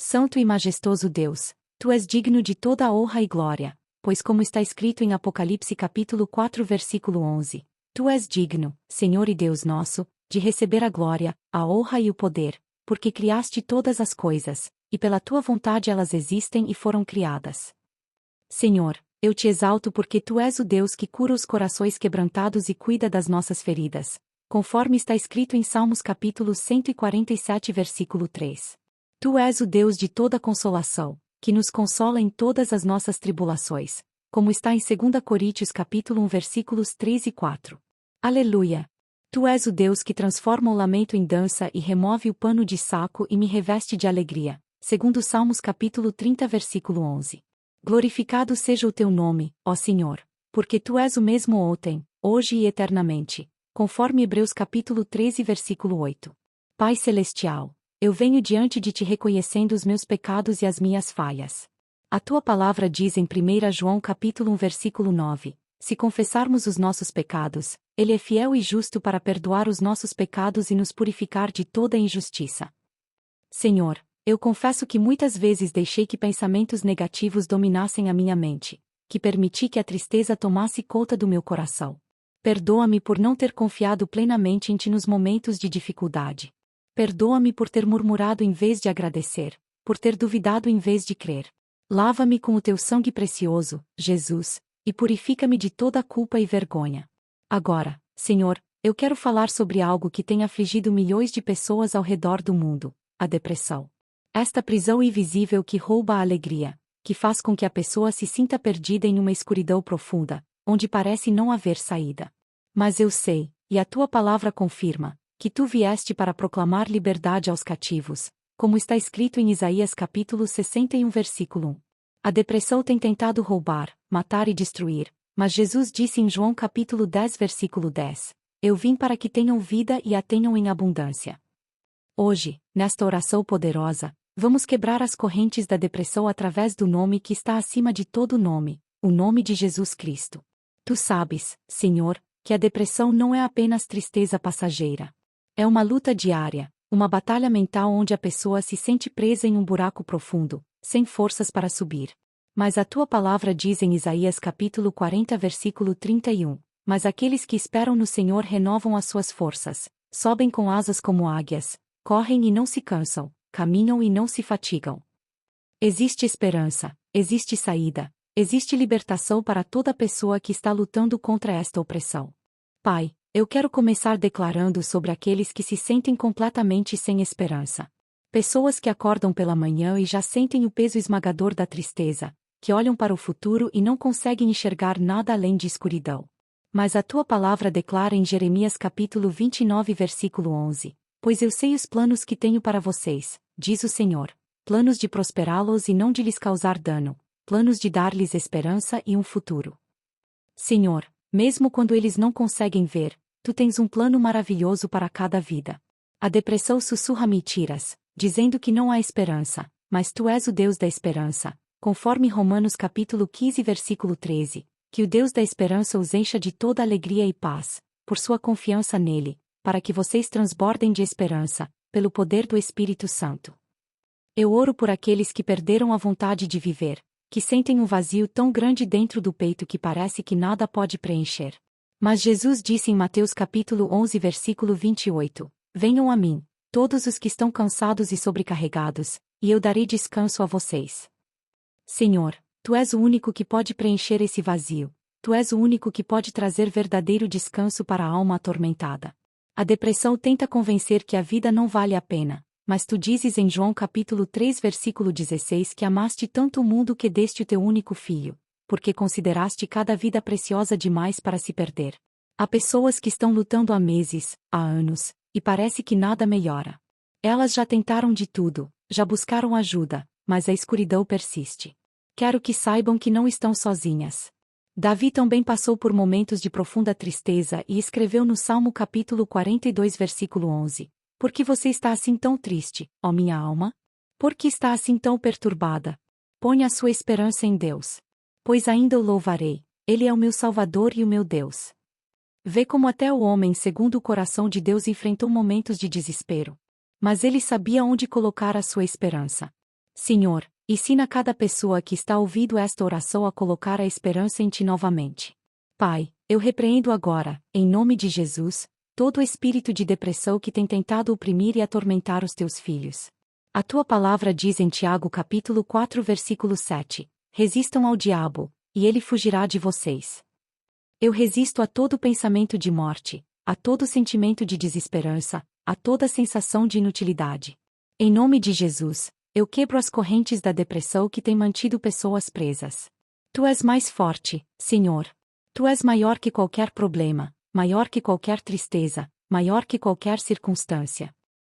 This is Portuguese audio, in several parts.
Santo e majestoso Deus, Tu és digno de toda a honra e glória, pois como está escrito em Apocalipse capítulo 4 versículo 11, Tu és digno, Senhor e Deus nosso, de receber a glória, a honra e o poder, porque criaste todas as coisas, e pela Tua vontade elas existem e foram criadas. Senhor, eu te exalto porque Tu és o Deus que cura os corações quebrantados e cuida das nossas feridas, conforme está escrito em Salmos capítulo 147 versículo 3. Tu és o Deus de toda consolação, que nos consola em todas as nossas tribulações, como está em 2 Coríntios capítulo 1 versículos 3 e 4. Aleluia! Tu és o Deus que transforma o lamento em dança e remove o pano de saco e me reveste de alegria, segundo Salmos capítulo 30 versículo 11. Glorificado seja o teu nome, ó Senhor, porque Tu és o mesmo ontem, hoje e eternamente, conforme Hebreus capítulo 13 versículo 8. Pai celestial, eu venho diante de Ti reconhecendo os meus pecados e as minhas falhas. A Tua palavra diz em 1 João capítulo 1 versículo 9, se confessarmos os nossos pecados, Ele é fiel e justo para perdoar os nossos pecados e nos purificar de toda injustiça. Senhor, eu confesso que muitas vezes deixei que pensamentos negativos dominassem a minha mente, que permiti que a tristeza tomasse conta do meu coração. Perdoa-me por não ter confiado plenamente em Ti nos momentos de dificuldade. Perdoa-me por ter murmurado em vez de agradecer, por ter duvidado em vez de crer. Lava-me com o Teu sangue precioso, Jesus, e purifica-me de toda culpa e vergonha. Agora, Senhor, eu quero falar sobre algo que tem afligido milhões de pessoas ao redor do mundo: a depressão. Esta prisão invisível que rouba a alegria, que faz com que a pessoa se sinta perdida em uma escuridão profunda, onde parece não haver saída. Mas eu sei, e a Tua palavra confirma, que Tu vieste para proclamar liberdade aos cativos, como está escrito em Isaías capítulo 61 versículo 1. A depressão tem tentado roubar, matar e destruir, mas Jesus disse em João capítulo 10 versículo 10, eu vim para que tenham vida e a tenham em abundância. Hoje, nesta oração poderosa, vamos quebrar as correntes da depressão através do nome que está acima de todo nome, o nome de Jesus Cristo. Tu sabes, Senhor, que a depressão não é apenas tristeza passageira. É uma luta diária, uma batalha mental onde a pessoa se sente presa em um buraco profundo, sem forças para subir. Mas a Tua palavra diz em Isaías capítulo 40 versículo 31, mas aqueles que esperam no Senhor renovam as suas forças, sobem com asas como águias, correm e não se cansam, caminham e não se fatigam. Existe esperança, existe saída, existe libertação para toda pessoa que está lutando contra esta opressão. Pai, eu quero começar declarando sobre aqueles que se sentem completamente sem esperança. Pessoas que acordam pela manhã e já sentem o peso esmagador da tristeza, que olham para o futuro e não conseguem enxergar nada além de escuridão. Mas a Tua palavra declara em Jeremias capítulo 29 versículo 11, pois eu sei os planos que tenho para vocês, diz o Senhor, planos de prosperá-los e não de lhes causar dano, planos de dar-lhes esperança e um futuro. Senhor, mesmo quando eles não conseguem ver, Tu tens um plano maravilhoso para cada vida. A depressão sussurra mentiras, dizendo que não há esperança, mas Tu és o Deus da esperança, conforme Romanos capítulo 15 versículo 13, que o Deus da esperança os encha de toda alegria e paz, por sua confiança nele, para que vocês transbordem de esperança, pelo poder do Espírito Santo. Eu oro por aqueles que perderam a vontade de viver, que sentem um vazio tão grande dentro do peito que parece que nada pode preencher. Mas Jesus disse em Mateus capítulo 11 versículo 28, venham a mim, todos os que estão cansados e sobrecarregados, e eu darei descanso a vocês. Senhor, Tu és o único que pode preencher esse vazio, Tu és o único que pode trazer verdadeiro descanso para a alma atormentada. A depressão tenta convencer que a vida não vale a pena, mas Tu dizes em João capítulo 3 versículo 16 que amaste tanto o mundo que deste o Teu único filho, porque consideraste cada vida preciosa demais para se perder. Há pessoas que estão lutando há meses, há anos, e parece que nada melhora. Elas já tentaram de tudo, já buscaram ajuda, mas a escuridão persiste. Quero que saibam que não estão sozinhas. Davi também passou por momentos de profunda tristeza e escreveu no Salmo capítulo 42 versículo 11, por que você está assim tão triste, ó minha alma? Por que está assim tão perturbada? Ponha a sua esperança em Deus. Pois ainda o louvarei, Ele é o meu Salvador e o meu Deus. Vê como até o homem segundo o coração de Deus enfrentou momentos de desespero. Mas ele sabia onde colocar a sua esperança. Senhor, ensina cada pessoa que está ouvindo esta oração a colocar a esperança em Ti novamente. Pai, eu repreendo agora, em nome de Jesus, todo o espírito de depressão que tem tentado oprimir e atormentar os Teus filhos. A Tua palavra diz em Tiago capítulo 4 versículo 7, resistam ao diabo, e ele fugirá de vocês. Eu resisto a todo pensamento de morte, a todo sentimento de desesperança, a toda sensação de inutilidade. Em nome de Jesus, eu quebro as correntes da depressão que têm mantido pessoas presas. Tu és mais forte, Senhor. Tu és maior que qualquer problema, maior que qualquer tristeza, maior que qualquer circunstância.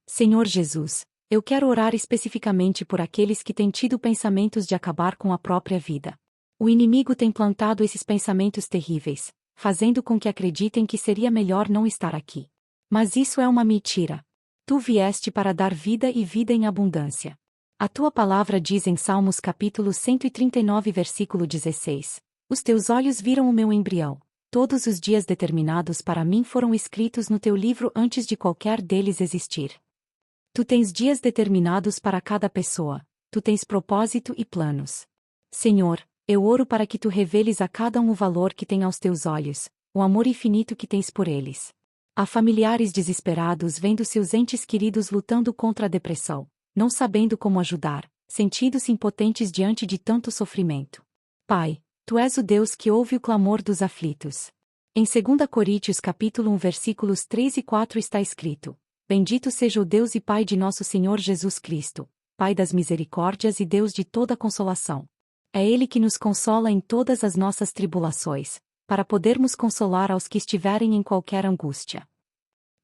Senhor Jesus, eu quero orar especificamente por aqueles que têm tido pensamentos de acabar com a própria vida. O inimigo tem plantado esses pensamentos terríveis, fazendo com que acreditem que seria melhor não estar aqui. Mas isso é uma mentira. Tu vieste para dar vida e vida em abundância. A tua palavra diz em Salmos capítulo 139 versículo 16, os teus olhos viram o meu embrião. Todos os dias determinados para mim foram escritos no teu livro antes de qualquer deles existir. Tu tens dias determinados para cada pessoa, tu tens propósito e planos. Senhor, eu oro para que tu reveles a cada um o valor que tem aos teus olhos, o amor infinito que tens por eles. Há familiares desesperados vendo seus entes queridos lutando contra a depressão, não sabendo como ajudar, sentindo-se impotentes diante de tanto sofrimento. Pai, Tu és o Deus que ouve o clamor dos aflitos. Em 2 Coríntios capítulo 1 versículos 3 e 4 está escrito: Bendito seja o Deus e Pai de nosso Senhor Jesus Cristo, Pai das misericórdias e Deus de toda consolação. É Ele que nos consola em todas as nossas tribulações, para podermos consolar aos que estiverem em qualquer angústia.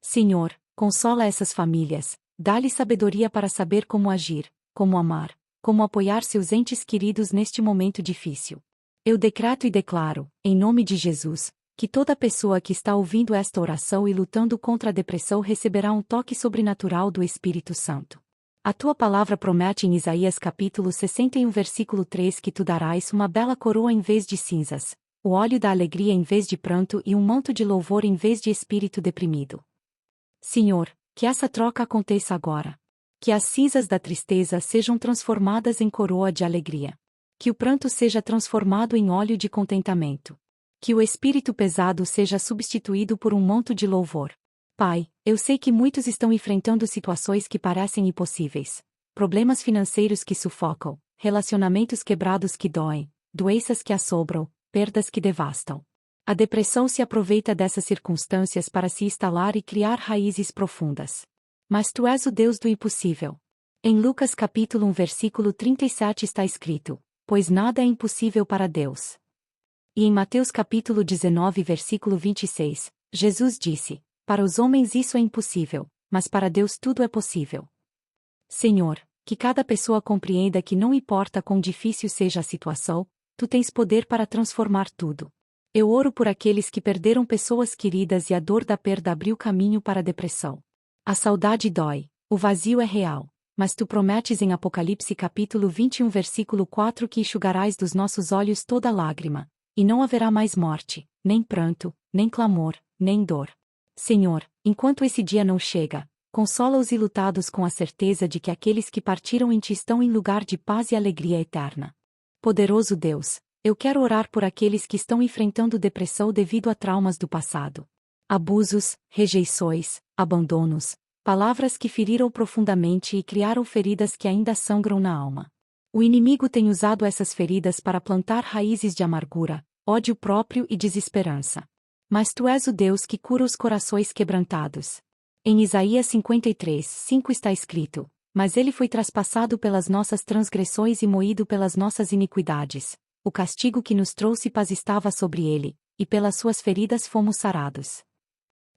Senhor, consola essas famílias, dá-lhes sabedoria para saber como agir, como amar, como apoiar seus entes queridos neste momento difícil. Eu decreto e declaro, em nome de Jesus, que toda pessoa que está ouvindo esta oração e lutando contra a depressão receberá um toque sobrenatural do Espírito Santo. A tua palavra promete em Isaías capítulo 61 versículo 3 que tu darás uma bela coroa em vez de cinzas, o óleo da alegria em vez de pranto e um manto de louvor em vez de espírito deprimido. Senhor, que essa troca aconteça agora. Que as cinzas da tristeza sejam transformadas em coroa de alegria. Que o pranto seja transformado em óleo de contentamento. Que o espírito pesado seja substituído por um manto de louvor. Pai, eu sei que muitos estão enfrentando situações que parecem impossíveis. Problemas financeiros que sufocam, relacionamentos quebrados que doem, doenças que assombram, perdas que devastam. A depressão se aproveita dessas circunstâncias para se instalar e criar raízes profundas. Mas tu és o Deus do impossível. Em Lucas capítulo 1 versículo 37 está escrito: Pois nada é impossível para Deus. E em Mateus capítulo 19 versículo 26, Jesus disse: Para os homens isso é impossível, mas para Deus tudo é possível. Senhor, que cada pessoa compreenda que não importa quão difícil seja a situação, tu tens poder para transformar tudo. Eu oro por aqueles que perderam pessoas queridas e a dor da perda abriu caminho para a depressão. A saudade dói, o vazio é real, mas tu prometes em Apocalipse capítulo 21 versículo 4 que enxugarás dos nossos olhos toda lágrima, e não haverá mais morte, nem pranto, nem clamor, nem dor. Senhor, enquanto esse dia não chega, consola os ilutados com a certeza de que aqueles que partiram em ti estão em lugar de paz e alegria eterna. Poderoso Deus, eu quero orar por aqueles que estão enfrentando depressão devido a traumas do passado. Abusos, rejeições, abandonos, palavras que feriram profundamente e criaram feridas que ainda sangram na alma. O inimigo tem usado essas feridas para plantar raízes de amargura, ódio próprio e desesperança. Mas tu és o Deus que cura os corações quebrantados. Em Isaías 53, 5 está escrito: Mas ele foi traspassado pelas nossas transgressões e moído pelas nossas iniquidades. O castigo que nos trouxe paz estava sobre ele, e pelas suas feridas fomos sarados.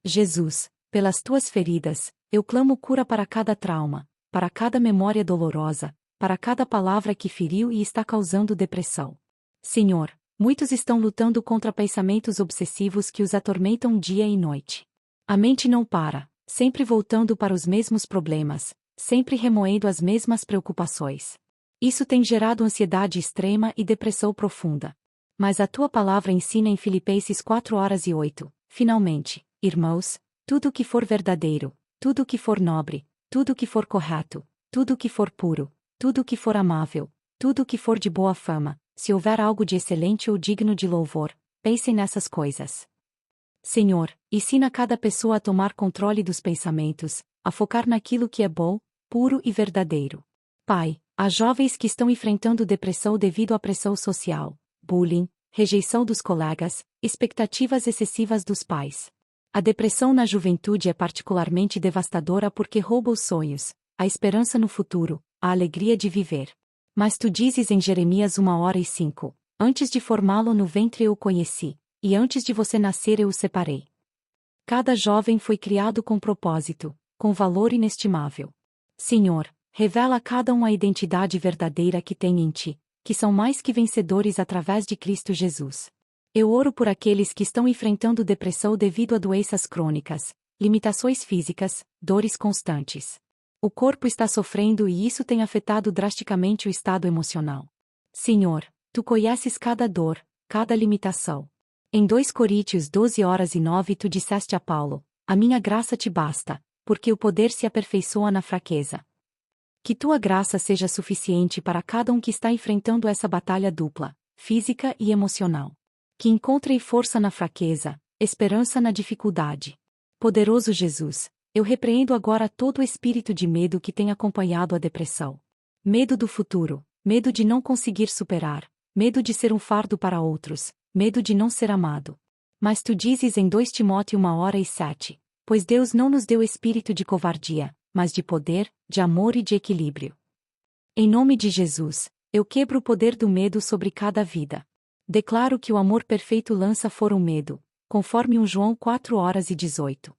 Jesus, pelas tuas feridas, eu clamo cura para cada trauma, para cada memória dolorosa, para cada palavra que feriu e está causando depressão. Senhor, muitos estão lutando contra pensamentos obsessivos que os atormentam dia e noite. A mente não para, sempre voltando para os mesmos problemas, sempre remoendo as mesmas preocupações. Isso tem gerado ansiedade extrema e depressão profunda. Mas a tua palavra ensina em Filipenses 4:8, finalmente, irmãos, tudo o que for verdadeiro, tudo o que for nobre, tudo o que for correto, tudo o que for puro, tudo o que for amável, tudo o que for de boa fama, se houver algo de excelente ou digno de louvor, pensem nessas coisas. Senhor, ensina cada pessoa a tomar controle dos pensamentos, a focar naquilo que é bom, puro e verdadeiro. Pai, há jovens que estão enfrentando depressão devido à pressão social, bullying, rejeição dos colegas, expectativas excessivas dos pais. A depressão na juventude é particularmente devastadora porque rouba os sonhos, a esperança no futuro, a alegria de viver. Mas tu dizes em Jeremias 1:5, antes de formá-lo no ventre eu o conheci, e antes de você nascer eu o separei. Cada jovem foi criado com propósito, com valor inestimável. Senhor, revela a cada um a identidade verdadeira que tem em ti, que são mais que vencedores através de Cristo Jesus. Eu oro por aqueles que estão enfrentando depressão devido a doenças crônicas, limitações físicas, dores constantes. O corpo está sofrendo e isso tem afetado drasticamente o estado emocional. Senhor, tu conheces cada dor, cada limitação. Em 2 Coríntios 12:9 tu disseste a Paulo, a minha graça te basta, porque o poder se aperfeiçoa na fraqueza. Que tua graça seja suficiente para cada um que está enfrentando essa batalha dupla, física e emocional. Que encontrem força na fraqueza, esperança na dificuldade. Poderoso Jesus, eu repreendo agora todo o espírito de medo que tem acompanhado a depressão. Medo do futuro, medo de não conseguir superar, medo de ser um fardo para outros, medo de não ser amado. Mas tu dizes em 2 Timóteo 1:7, pois Deus não nos deu espírito de covardia, mas de poder, de amor e de equilíbrio. Em nome de Jesus, eu quebro o poder do medo sobre cada vida. Declaro que o amor perfeito lança fora o medo, conforme 1 João 4:18.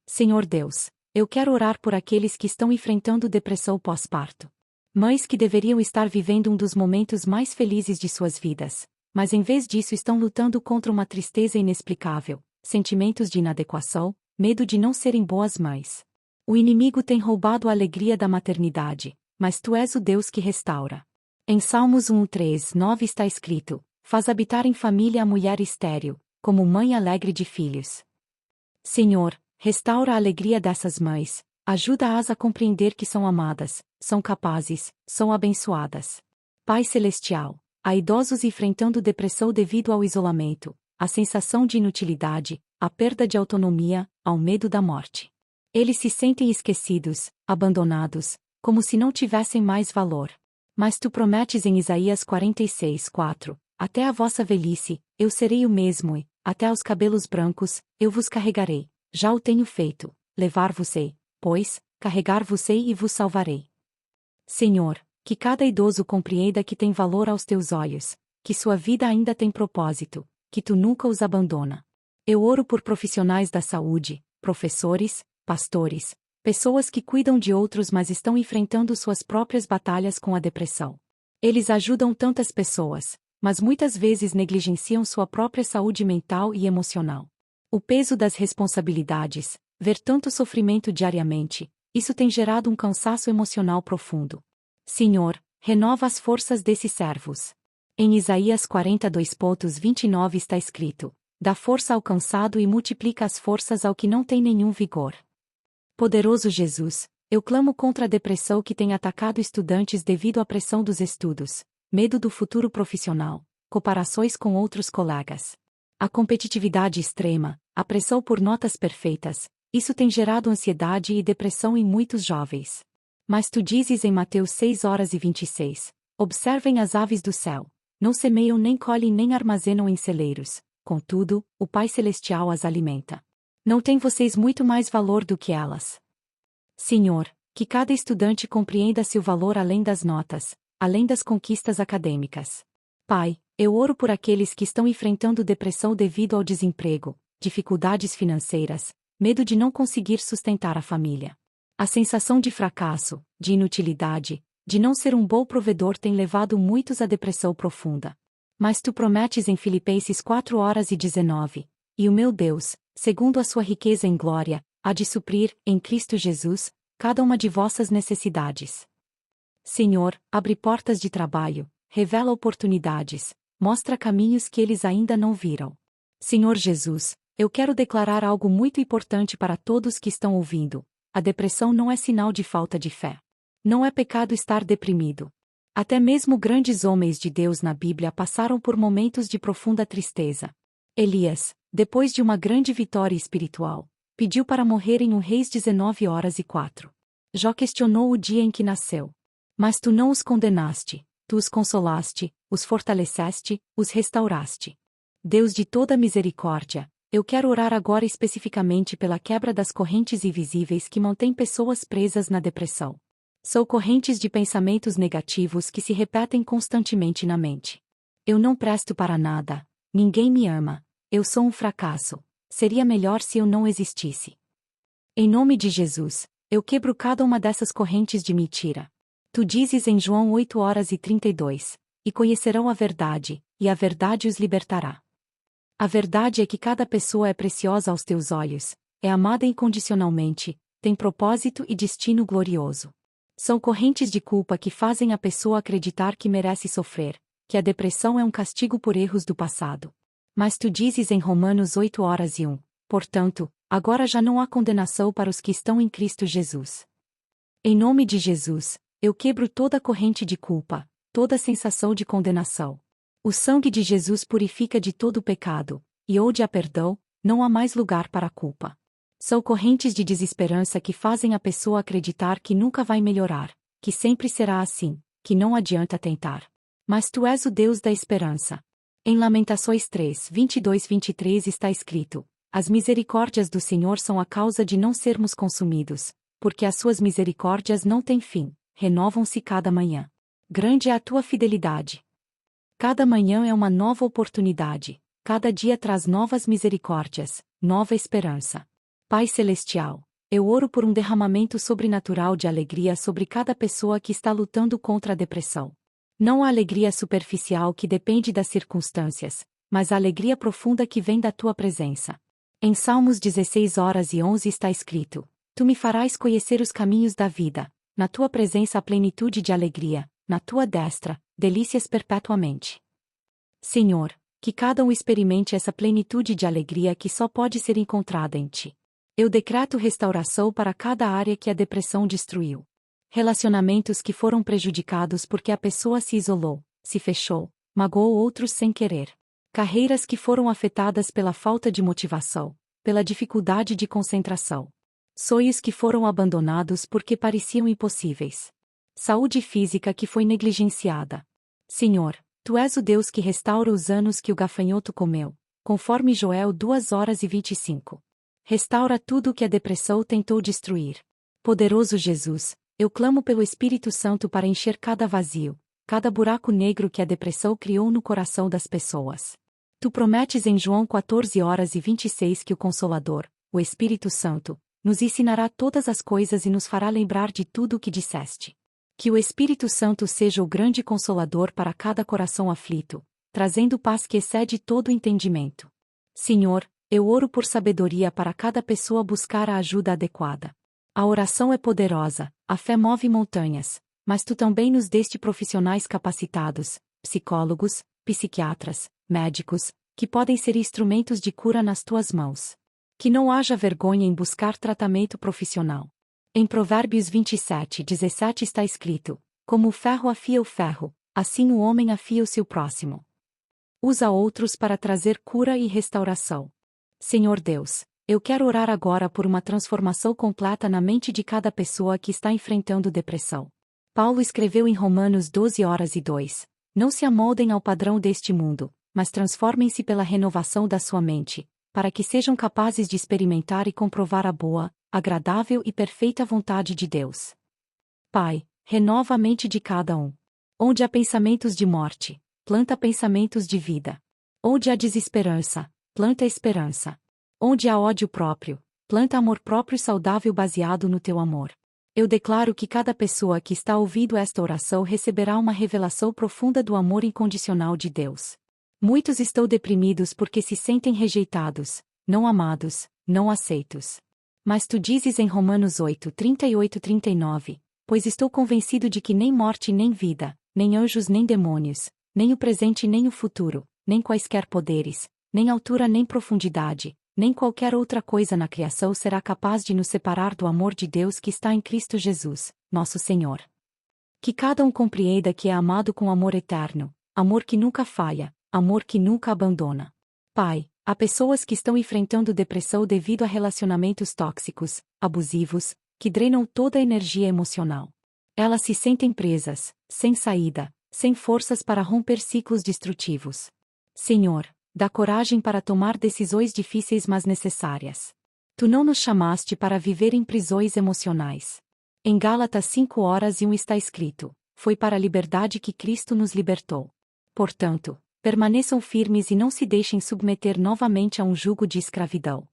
Senhor Deus, eu quero orar por aqueles que estão enfrentando depressão pós-parto. Mães que deveriam estar vivendo um dos momentos mais felizes de suas vidas, mas em vez disso estão lutando contra uma tristeza inexplicável, sentimentos de inadequação, medo de não serem boas mães. O inimigo tem roubado a alegria da maternidade, mas tu és o Deus que restaura. Em Salmos 1:3-9 está escrito, faz habitar em família a mulher estéril, como mãe alegre de filhos. Senhor, restaura a alegria dessas mães, ajuda-as a compreender que são amadas, são capazes, são abençoadas. Pai Celestial, há idosos enfrentando depressão devido ao isolamento, à sensação de inutilidade, à perda de autonomia, ao medo da morte. Eles se sentem esquecidos, abandonados, como se não tivessem mais valor. Mas tu prometes em Isaías 46:4, até a vossa velhice, eu serei o mesmo e, até aos cabelos brancos, eu vos carregarei. Já o tenho feito, levar-vos-ei, pois, carregar-vos-ei e vos salvarei. Senhor, que cada idoso compreenda que tem valor aos teus olhos, que sua vida ainda tem propósito, que tu nunca os abandona. Eu oro por profissionais da saúde, professores, pastores, pessoas que cuidam de outros mas estão enfrentando suas próprias batalhas com a depressão. Eles ajudam tantas pessoas, mas muitas vezes negligenciam sua própria saúde mental e emocional. O peso das responsabilidades, ver tanto sofrimento diariamente, isso tem gerado um cansaço emocional profundo. Senhor, renova as forças desses servos. Em Isaías 42:29 está escrito, dá força ao cansado e multiplica as forças ao que não tem nenhum vigor. Poderoso Jesus, eu clamo contra a depressão que tem atacado estudantes devido à pressão dos estudos, medo do futuro profissional, comparações com outros colegas. A competitividade extrema, a pressão por notas perfeitas, isso tem gerado ansiedade e depressão em muitos jovens. Mas tu dizes em Mateus 6:26, observem as aves do céu, não semeiam nem colhem nem armazenam em celeiros, contudo, o Pai Celestial as alimenta. Não têm vocês muito mais valor do que elas? Senhor, que cada estudante compreenda seu valor além das notas, além das conquistas acadêmicas. Pai, eu oro por aqueles que estão enfrentando depressão devido ao desemprego, dificuldades financeiras, medo de não conseguir sustentar a família. A sensação de fracasso, de inutilidade, de não ser um bom provedor tem levado muitos à depressão profunda. Mas tu prometes em Filipenses 4:19, e o meu Deus, segundo a sua riqueza em glória, há de suprir, em Cristo Jesus, cada uma de vossas necessidades. Senhor, abre portas de trabalho, revela oportunidades, mostra caminhos que eles ainda não viram. Senhor Jesus, eu quero declarar algo muito importante para todos que estão ouvindo. A depressão não é sinal de falta de fé. Não é pecado estar deprimido. Até mesmo grandes homens de Deus na Bíblia passaram por momentos de profunda tristeza. Elias, depois de uma grande vitória espiritual, pediu para morrer em 1 Reis 19:04. Jó questionou o dia em que nasceu. Mas tu não os condenaste, tu os consolaste, os fortaleceste, os restauraste. Deus de toda misericórdia, eu quero orar agora especificamente pela quebra das correntes invisíveis que mantêm pessoas presas na depressão. São correntes de pensamentos negativos que se repetem constantemente na mente. Eu não presto para nada, ninguém me ama, eu sou um fracasso, seria melhor se eu não existisse. Em nome de Jesus, eu quebro cada uma dessas correntes de mentira. Tu dizes em João 8:32, e conhecerão a verdade, e a verdade os libertará. A verdade é que cada pessoa é preciosa aos teus olhos, é amada incondicionalmente, tem propósito e destino glorioso. São correntes de culpa que fazem a pessoa acreditar que merece sofrer, que a depressão é um castigo por erros do passado. Mas tu dizes em Romanos 8:1, portanto, agora já não há condenação para os que estão em Cristo Jesus. Em nome de Jesus, eu quebro toda corrente de culpa, toda sensação de condenação. O sangue de Jesus purifica de todo o pecado, e onde há perdão, não há mais lugar para a culpa. São correntes de desesperança que fazem a pessoa acreditar que nunca vai melhorar, que sempre será assim, que não adianta tentar. Mas tu és o Deus da esperança. Em Lamentações 3:22-23 está escrito: as misericórdias do Senhor são a causa de não sermos consumidos, porque as suas misericórdias não têm fim, renovam-se cada manhã. Grande é a tua fidelidade. Cada manhã é uma nova oportunidade, cada dia traz novas misericórdias, nova esperança. Pai Celestial, eu oro por um derramamento sobrenatural de alegria sobre cada pessoa que está lutando contra a depressão. Não a alegria superficial que depende das circunstâncias, mas a alegria profunda que vem da tua presença. Em Salmos 16:11 está escrito: tu me farás conhecer os caminhos da vida, na tua presença há plenitude de alegria, na tua destra, delícias perpetuamente. Senhor, que cada um experimente essa plenitude de alegria que só pode ser encontrada em ti. Eu decreto restauração para cada área que a depressão destruiu. Relacionamentos que foram prejudicados porque a pessoa se isolou, se fechou, magoou outros sem querer. Carreiras que foram afetadas pela falta de motivação, pela dificuldade de concentração. Sonhos que foram abandonados porque pareciam impossíveis. Saúde física que foi negligenciada. Senhor, tu és o Deus que restaura os anos que o gafanhoto comeu, conforme Joel 2:25. Restaura tudo o que a depressão tentou destruir. Poderoso Jesus, eu clamo pelo Espírito Santo para encher cada vazio, cada buraco negro que a depressão criou no coração das pessoas. Tu prometes em João 14:26 que o Consolador, o Espírito Santo, nos ensinará todas as coisas e nos fará lembrar de tudo o que disseste. Que o Espírito Santo seja o grande consolador para cada coração aflito, trazendo paz que excede todo o entendimento. Senhor, eu oro por sabedoria para cada pessoa buscar a ajuda adequada. A oração é poderosa, a fé move montanhas, mas tu também nos deste profissionais capacitados, psicólogos, psiquiatras, médicos, que podem ser instrumentos de cura nas tuas mãos. Que não haja vergonha em buscar tratamento profissional. Em Provérbios 27:17 está escrito: como o ferro afia o ferro, assim o homem afia o seu próximo. Usa outros para trazer cura e restauração. Senhor Deus, eu quero orar agora por uma transformação completa na mente de cada pessoa que está enfrentando depressão. Paulo escreveu em Romanos 12:2: não se amoldem ao padrão deste mundo, mas transformem-se pela renovação da sua mente, para que sejam capazes de experimentar e comprovar a boa, agradável e perfeita vontade de Deus. Pai, renova a mente de cada um. Onde há pensamentos de morte, planta pensamentos de vida. Onde há desesperança, planta esperança. Onde há ódio próprio, planta amor próprio saudável baseado no teu amor. Eu declaro que cada pessoa que está ouvindo esta oração receberá uma revelação profunda do amor incondicional de Deus. Muitos estão deprimidos porque se sentem rejeitados, não amados, não aceitos. Mas tu dizes em Romanos 8:38-39, pois estou convencido de que nem morte nem vida, nem anjos nem demônios, nem o presente nem o futuro, nem quaisquer poderes, nem altura nem profundidade, nem qualquer outra coisa na criação será capaz de nos separar do amor de Deus que está em Cristo Jesus, nosso Senhor. Que cada um compreenda que é amado com amor eterno, amor que nunca falha, amor que nunca abandona. Pai, há pessoas que estão enfrentando depressão devido a relacionamentos tóxicos, abusivos, que drenam toda a energia emocional. Elas se sentem presas, sem saída, sem forças para romper ciclos destrutivos. Senhor, dá coragem para tomar decisões difíceis mas necessárias. Tu não nos chamaste para viver em prisões emocionais. Em Gálatas 5:1 está escrito: foi para a liberdade que Cristo nos libertou. Portanto, permaneçam firmes e não se deixem submeter novamente a um jugo de escravidão.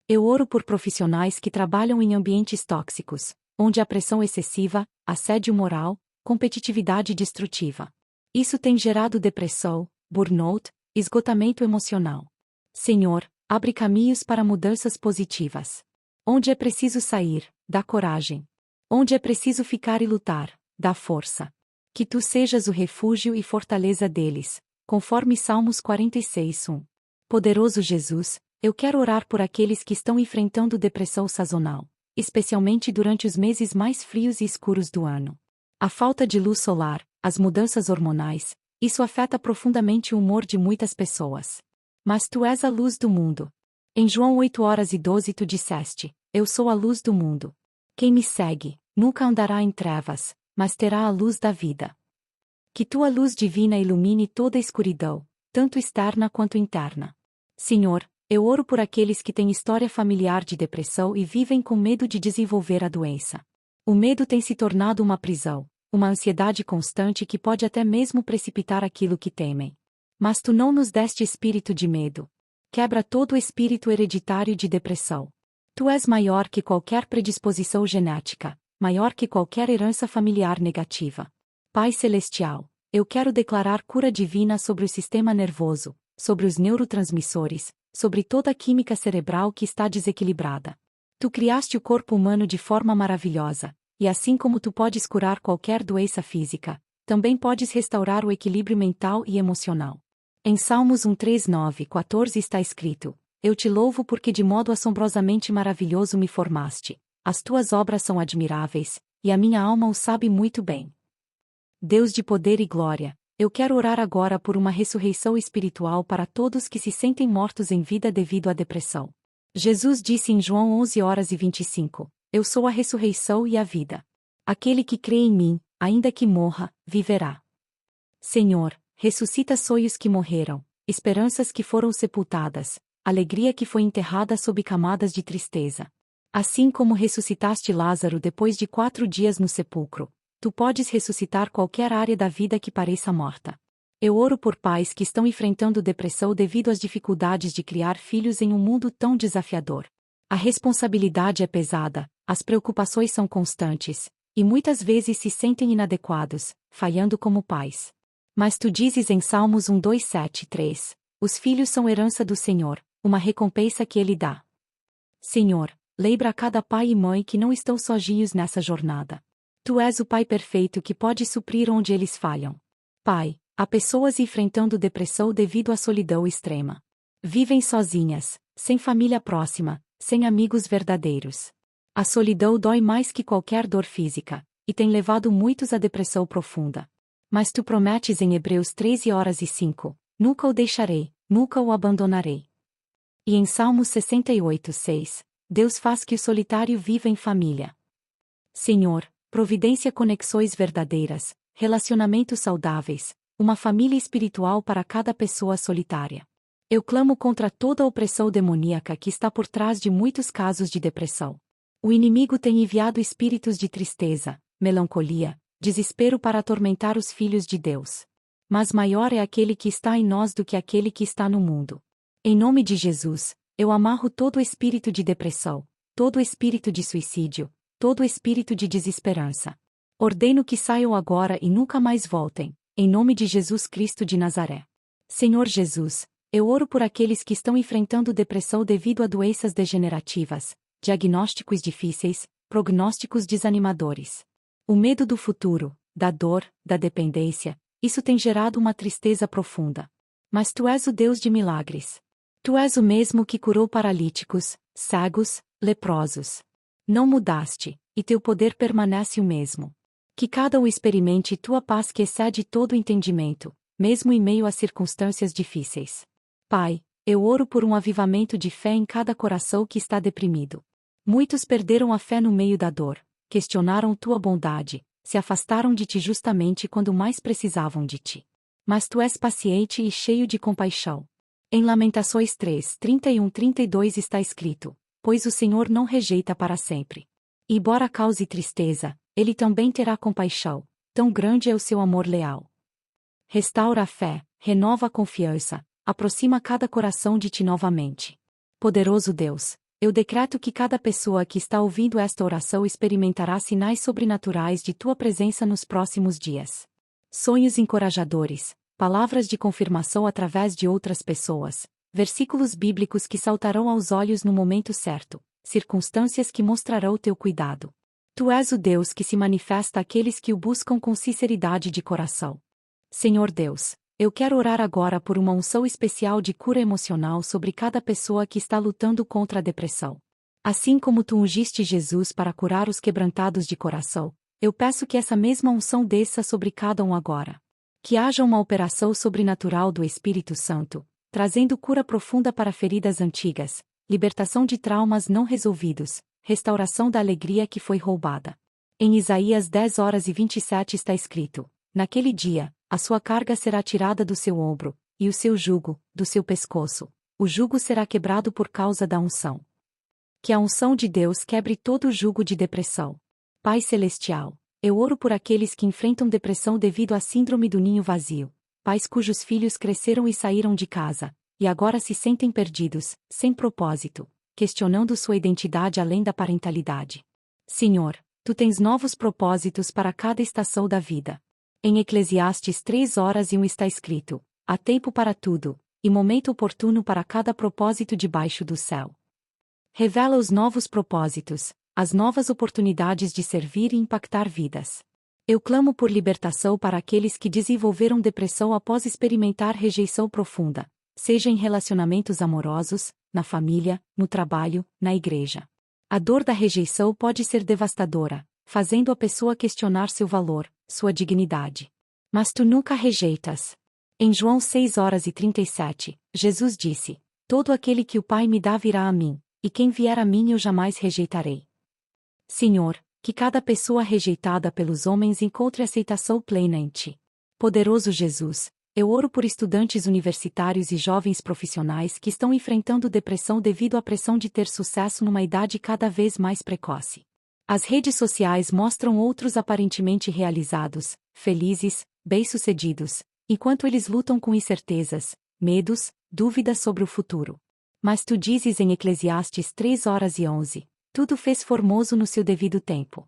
Eu oro por profissionais que trabalham em ambientes tóxicos, onde há pressão excessiva, assédio moral, competitividade destrutiva. Isso tem gerado depressão, burnout, esgotamento emocional. Senhor, abre caminhos para mudanças positivas. Onde é preciso sair, dá coragem. Onde é preciso ficar e lutar, dá força. Que tu sejas o refúgio e fortaleza deles, conforme Salmos 46:1. Poderoso Jesus, eu quero orar por aqueles que estão enfrentando depressão sazonal, especialmente durante os meses mais frios e escuros do ano. A falta de luz solar, as mudanças hormonais, isso afeta profundamente o humor de muitas pessoas. Mas tu és a luz do mundo. Em João 8:12 tu disseste: eu sou a luz do mundo. Quem me segue, nunca andará em trevas, mas terá a luz da vida. Que tua luz divina ilumine toda a escuridão, tanto externa quanto interna. Senhor, eu oro por aqueles que têm história familiar de depressão e vivem com medo de desenvolver a doença. O medo tem se tornado uma prisão, uma ansiedade constante que pode até mesmo precipitar aquilo que temem. Mas tu não nos deste espírito de medo. Quebra todo o espírito hereditário de depressão. Tu és maior que qualquer predisposição genética, maior que qualquer herança familiar negativa. Pai Celestial, eu quero declarar cura divina sobre o sistema nervoso, sobre os neurotransmissores, sobre toda a química cerebral que está desequilibrada. Tu criaste o corpo humano de forma maravilhosa, e assim como tu podes curar qualquer doença física, também podes restaurar o equilíbrio mental e emocional. Em Salmos 1:3-9-14 está escrito: eu te louvo porque de modo assombrosamente maravilhoso me formaste. As tuas obras são admiráveis, e a minha alma o sabe muito bem. Deus de poder e glória, eu quero orar agora por uma ressurreição espiritual para todos que se sentem mortos em vida devido à depressão. Jesus disse em João 11:25, eu sou a ressurreição e a vida. Aquele que crê em mim, ainda que morra, viverá. Senhor, ressuscita sonhos que morreram, esperanças que foram sepultadas, alegria que foi enterrada sob camadas de tristeza. Assim como ressuscitaste Lázaro depois de 4 dias no sepulcro, tu podes ressuscitar qualquer área da vida que pareça morta. Eu oro por pais que estão enfrentando depressão devido às dificuldades de criar filhos em um mundo tão desafiador. A responsabilidade é pesada, as preocupações são constantes, e muitas vezes se sentem inadequados, falhando como pais. Mas tu dizes em Salmos 1:2-7-3, os filhos são herança do Senhor, uma recompensa que Ele dá. Senhor, lembra a cada pai e mãe que não estão sozinhos nessa jornada. Tu és o Pai perfeito que pode suprir onde eles falham. Pai, há pessoas enfrentando depressão devido à solidão extrema. Vivem sozinhas, sem família próxima, sem amigos verdadeiros. A solidão dói mais que qualquer dor física, e tem levado muitos à depressão profunda. Mas tu prometes em Hebreus 13:5, nunca o deixarei, nunca o abandonarei. E em Salmos 68:6, Deus faz que o solitário viva em família. Senhor, providencia conexões verdadeiras, relacionamentos saudáveis, uma família espiritual para cada pessoa solitária. Eu clamo contra toda a opressão demoníaca que está por trás de muitos casos de depressão. O inimigo tem enviado espíritos de tristeza, melancolia, desespero para atormentar os filhos de Deus. Mas maior é aquele que está em nós do que aquele que está no mundo. Em nome de Jesus, eu amarro todo o espírito de depressão, todo o espírito de suicídio, todo o espírito de desesperança. Ordeno que saiam agora e nunca mais voltem, em nome de Jesus Cristo de Nazaré. Senhor Jesus, eu oro por aqueles que estão enfrentando depressão devido a doenças degenerativas, diagnósticos difíceis, prognósticos desanimadores. O medo do futuro, da dor, da dependência, isso tem gerado uma tristeza profunda. Mas tu és o Deus de milagres. Tu és o mesmo que curou paralíticos, cegos, leprosos. Não mudaste, e teu poder permanece o mesmo. Que cada um experimente tua paz que excede todo o entendimento, mesmo em meio às circunstâncias difíceis. Pai, eu oro por um avivamento de fé em cada coração que está deprimido. Muitos perderam a fé no meio da dor, questionaram tua bondade, se afastaram de ti justamente quando mais precisavam de ti. Mas tu és paciente e cheio de compaixão. Em Lamentações 3, 31-32 está escrito: pois o Senhor não rejeita para sempre. Embora cause tristeza, ele também terá compaixão, tão grande é o seu amor leal. Restaura a fé, renova a confiança, aproxima cada coração de ti novamente. Poderoso Deus, eu decreto que cada pessoa que está ouvindo esta oração experimentará sinais sobrenaturais de tua presença nos próximos dias. Sonhos encorajadores, palavras de confirmação através de outras pessoas, versículos bíblicos que saltarão aos olhos no momento certo, circunstâncias que mostrarão teu cuidado. Tu és o Deus que se manifesta àqueles que o buscam com sinceridade de coração. Senhor Deus, eu quero orar agora por uma unção especial de cura emocional sobre cada pessoa que está lutando contra a depressão. Assim como tu ungiste Jesus para curar os quebrantados de coração, eu peço que essa mesma unção desça sobre cada um agora. Que haja uma operação sobrenatural do Espírito Santo, trazendo cura profunda para feridas antigas, libertação de traumas não resolvidos, restauração da alegria que foi roubada. Em Isaías 10:27 está escrito: naquele dia, a sua carga será tirada do seu ombro, e o seu jugo, do seu pescoço. O jugo será quebrado por causa da unção. Que a unção de Deus quebre todo o jugo de depressão. Pai Celestial, eu oro por aqueles que enfrentam depressão devido à síndrome do ninho vazio, pais cujos filhos cresceram e saíram de casa, e agora se sentem perdidos, sem propósito, questionando sua identidade além da parentalidade. Senhor, tu tens novos propósitos para cada estação da vida. Em Eclesiastes 3:1 está escrito: há tempo para tudo, e momento oportuno para cada propósito debaixo do céu. Revela os novos propósitos, as novas oportunidades de servir e impactar vidas. Eu clamo por libertação para aqueles que desenvolveram depressão após experimentar rejeição profunda, seja em relacionamentos amorosos, na família, no trabalho, na igreja. A dor da rejeição pode ser devastadora, fazendo a pessoa questionar seu valor, sua dignidade. Mas tu nunca rejeitas. Em João 6:37, Jesus disse: todo aquele que o Pai me dá virá a mim, e quem vier a mim eu jamais rejeitarei. Senhor, que cada pessoa rejeitada pelos homens encontre aceitação plena em ti. Poderoso Jesus, eu oro por estudantes universitários e jovens profissionais que estão enfrentando depressão devido à pressão de ter sucesso numa idade cada vez mais precoce. As redes sociais mostram outros aparentemente realizados, felizes, bem-sucedidos, enquanto eles lutam com incertezas, medos, dúvidas sobre o futuro. Mas tu dizes em Eclesiastes 3:11, tudo fez formoso no seu devido tempo.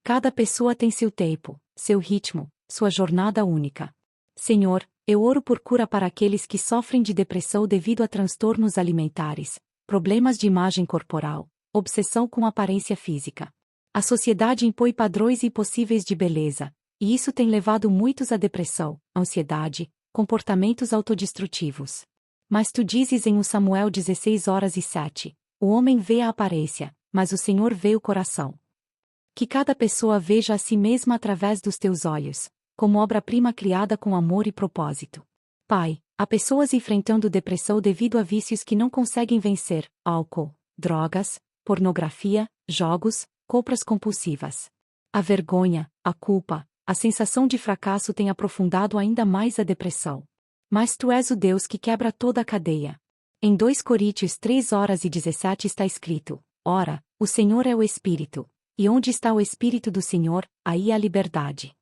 Cada pessoa tem seu tempo, seu ritmo, sua jornada única. Senhor, eu oro por cura para aqueles que sofrem de depressão devido a transtornos alimentares, problemas de imagem corporal, obsessão com aparência física. A sociedade impõe padrões impossíveis de beleza, e isso tem levado muitos à depressão, ansiedade, comportamentos autodestrutivos. Mas tu dizes em 1 Samuel 16:7, o homem vê a aparência, mas o Senhor vê o coração. Que cada pessoa veja a si mesma através dos teus olhos, como obra-prima criada com amor e propósito. Pai, há pessoas enfrentando depressão devido a vícios que não conseguem vencer: álcool, drogas, pornografia, jogos, compras compulsivas. A vergonha, a culpa, a sensação de fracasso têm aprofundado ainda mais a depressão. Mas tu és o Deus que quebra toda a cadeia. Em 2 Coríntios 3:17 está escrito: ora, o Senhor é o Espírito, e onde está o Espírito do Senhor, aí há liberdade.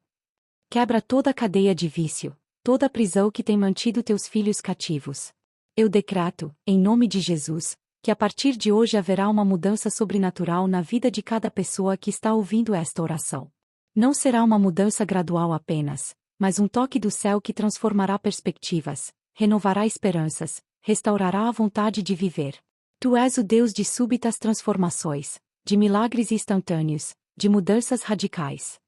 Quebra toda a cadeia de vício, toda a prisão que tem mantido teus filhos cativos. Eu decreto, em nome de Jesus, que a partir de hoje haverá uma mudança sobrenatural na vida de cada pessoa que está ouvindo esta oração. Não será uma mudança gradual apenas, mas um toque do céu que transformará perspectivas, renovará esperanças, restaurará a vontade de viver. Tu és o Deus de súbitas transformações, de milagres instantâneos, de mudanças radicais.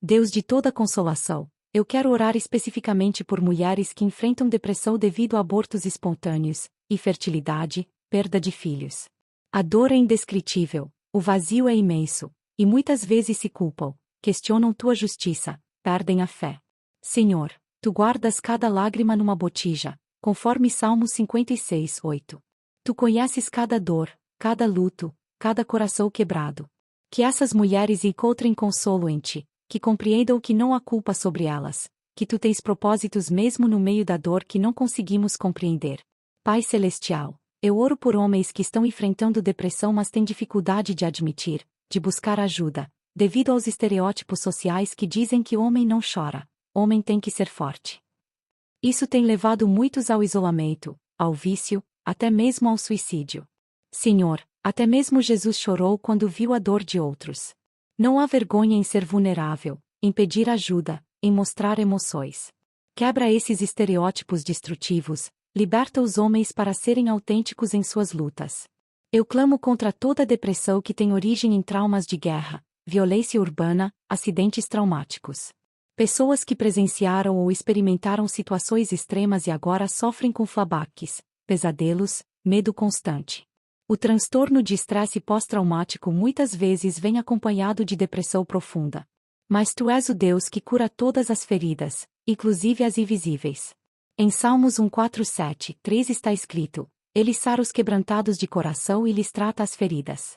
Deus de toda consolação, eu quero orar especificamente por mulheres que enfrentam depressão devido a abortos espontâneos, infertilidade, perda de filhos. A dor é indescritível, o vazio é imenso, e muitas vezes se culpam, questionam tua justiça, perdem a fé. Senhor, tu guardas cada lágrima numa botija, conforme Salmo 56, 8. Tu conheces cada dor, cada luto, cada coração quebrado. Que essas mulheres encontrem consolo em ti, que compreendam que não há culpa sobre elas, que tu tens propósitos mesmo no meio da dor que não conseguimos compreender. Pai Celestial, eu oro por homens que estão enfrentando depressão mas têm dificuldade de admitir, de buscar ajuda, devido aos estereótipos sociais que dizem que homem não chora, homem tem que ser forte. Isso tem levado muitos ao isolamento, ao vício, até mesmo ao suicídio. Senhor, até mesmo Jesus chorou quando viu a dor de outros. Não há vergonha em ser vulnerável, em pedir ajuda, em mostrar emoções. Quebra esses estereótipos destrutivos, liberta os homens para serem autênticos em suas lutas. Eu clamo contra toda depressão que tem origem em traumas de guerra, violência urbana, acidentes traumáticos. Pessoas que presenciaram ou experimentaram situações extremas e agora sofrem com flashbacks, pesadelos, medo constante. O transtorno de estresse pós-traumático muitas vezes vem acompanhado de depressão profunda. Mas tu és o Deus que cura todas as feridas, inclusive as invisíveis. Em Salmos 147, 3 está escrito: Ele sara os quebrantados de coração e lhes trata as feridas.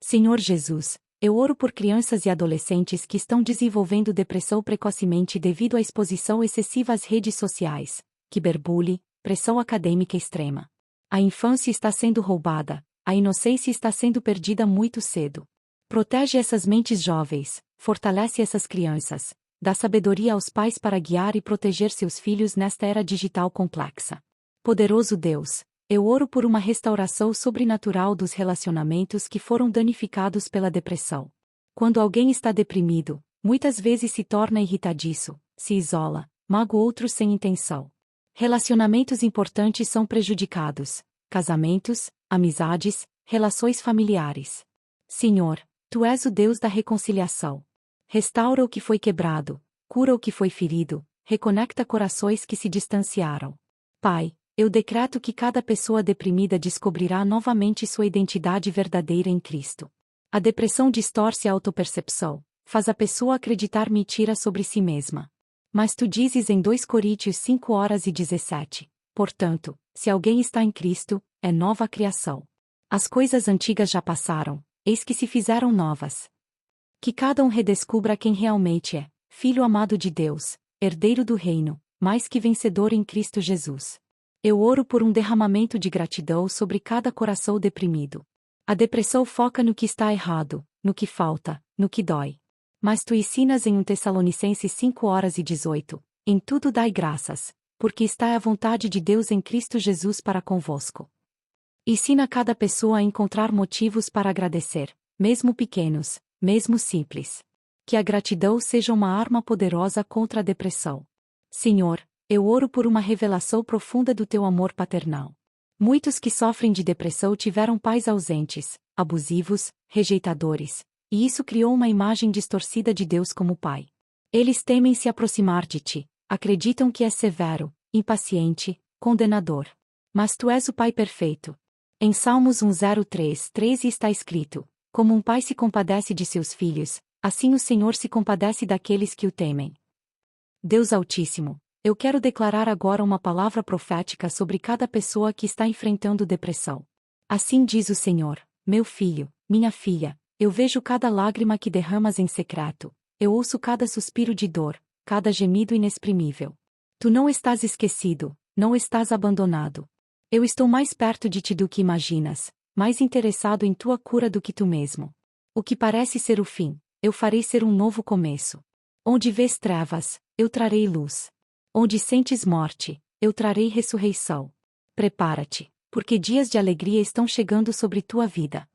Senhor Jesus, eu oro por crianças e adolescentes que estão desenvolvendo depressão precocemente devido à exposição excessiva às redes sociais, cyberbullying, pressão acadêmica extrema. A infância está sendo roubada, a inocência está sendo perdida muito cedo. Protege essas mentes jovens, fortalece essas crianças, dá sabedoria aos pais para guiar e proteger seus filhos nesta era digital complexa. Poderoso Deus, eu oro por uma restauração sobrenatural dos relacionamentos que foram danificados pela depressão. Quando alguém está deprimido, muitas vezes se torna irritadiço, se isola, magoa outros sem intenção. Relacionamentos importantes são prejudicados, casamentos, amizades, relações familiares. Senhor, tu és o Deus da reconciliação. Restaura o que foi quebrado, cura o que foi ferido, reconecta corações que se distanciaram. Pai, eu decreto que cada pessoa deprimida descobrirá novamente sua identidade verdadeira em Cristo. A depressão distorce a autopercepção, faz a pessoa acreditar mentiras sobre si mesma. Mas tu dizes em 2 Coríntios 5:17, portanto, se alguém está em Cristo, é nova criação. As coisas antigas já passaram, eis que se fizeram novas. Que cada um redescubra quem realmente é, filho amado de Deus, herdeiro do reino, mais que vencedor em Cristo Jesus. Eu oro por um derramamento de gratidão sobre cada coração deprimido. A depressão foca no que está errado, no que falta, no que dói. Mas tu ensinas em 1 Tessalonicenses 5:18, em tudo dai graças, porque está à vontade de Deus em Cristo Jesus para convosco. Ensina cada pessoa a encontrar motivos para agradecer, mesmo pequenos, mesmo simples. Que a gratidão seja uma arma poderosa contra a depressão. Senhor, eu oro por uma revelação profunda do teu amor paternal. Muitos que sofrem de depressão tiveram pais ausentes, abusivos, rejeitadores, e isso criou uma imagem distorcida de Deus como Pai. Eles temem se aproximar de ti, acreditam que és severo, impaciente, condenador. Mas tu és o Pai perfeito. Em Salmos 103:13 está escrito: Como um pai se compadece de seus filhos, assim o Senhor se compadece daqueles que o temem. Deus Altíssimo, eu quero declarar agora uma palavra profética sobre cada pessoa que está enfrentando depressão. Assim diz o Senhor: Meu filho, minha filha, eu vejo cada lágrima que derramas em secreto, eu ouço cada suspiro de dor, cada gemido inexprimível. Tu não estás esquecido, não estás abandonado. Eu estou mais perto de ti do que imaginas, mais interessado em tua cura do que tu mesmo. O que parece ser o fim, eu farei ser um novo começo. Onde vês trevas, eu trarei luz. Onde sentes morte, eu trarei ressurreição. Prepara-te, porque dias de alegria estão chegando sobre tua vida.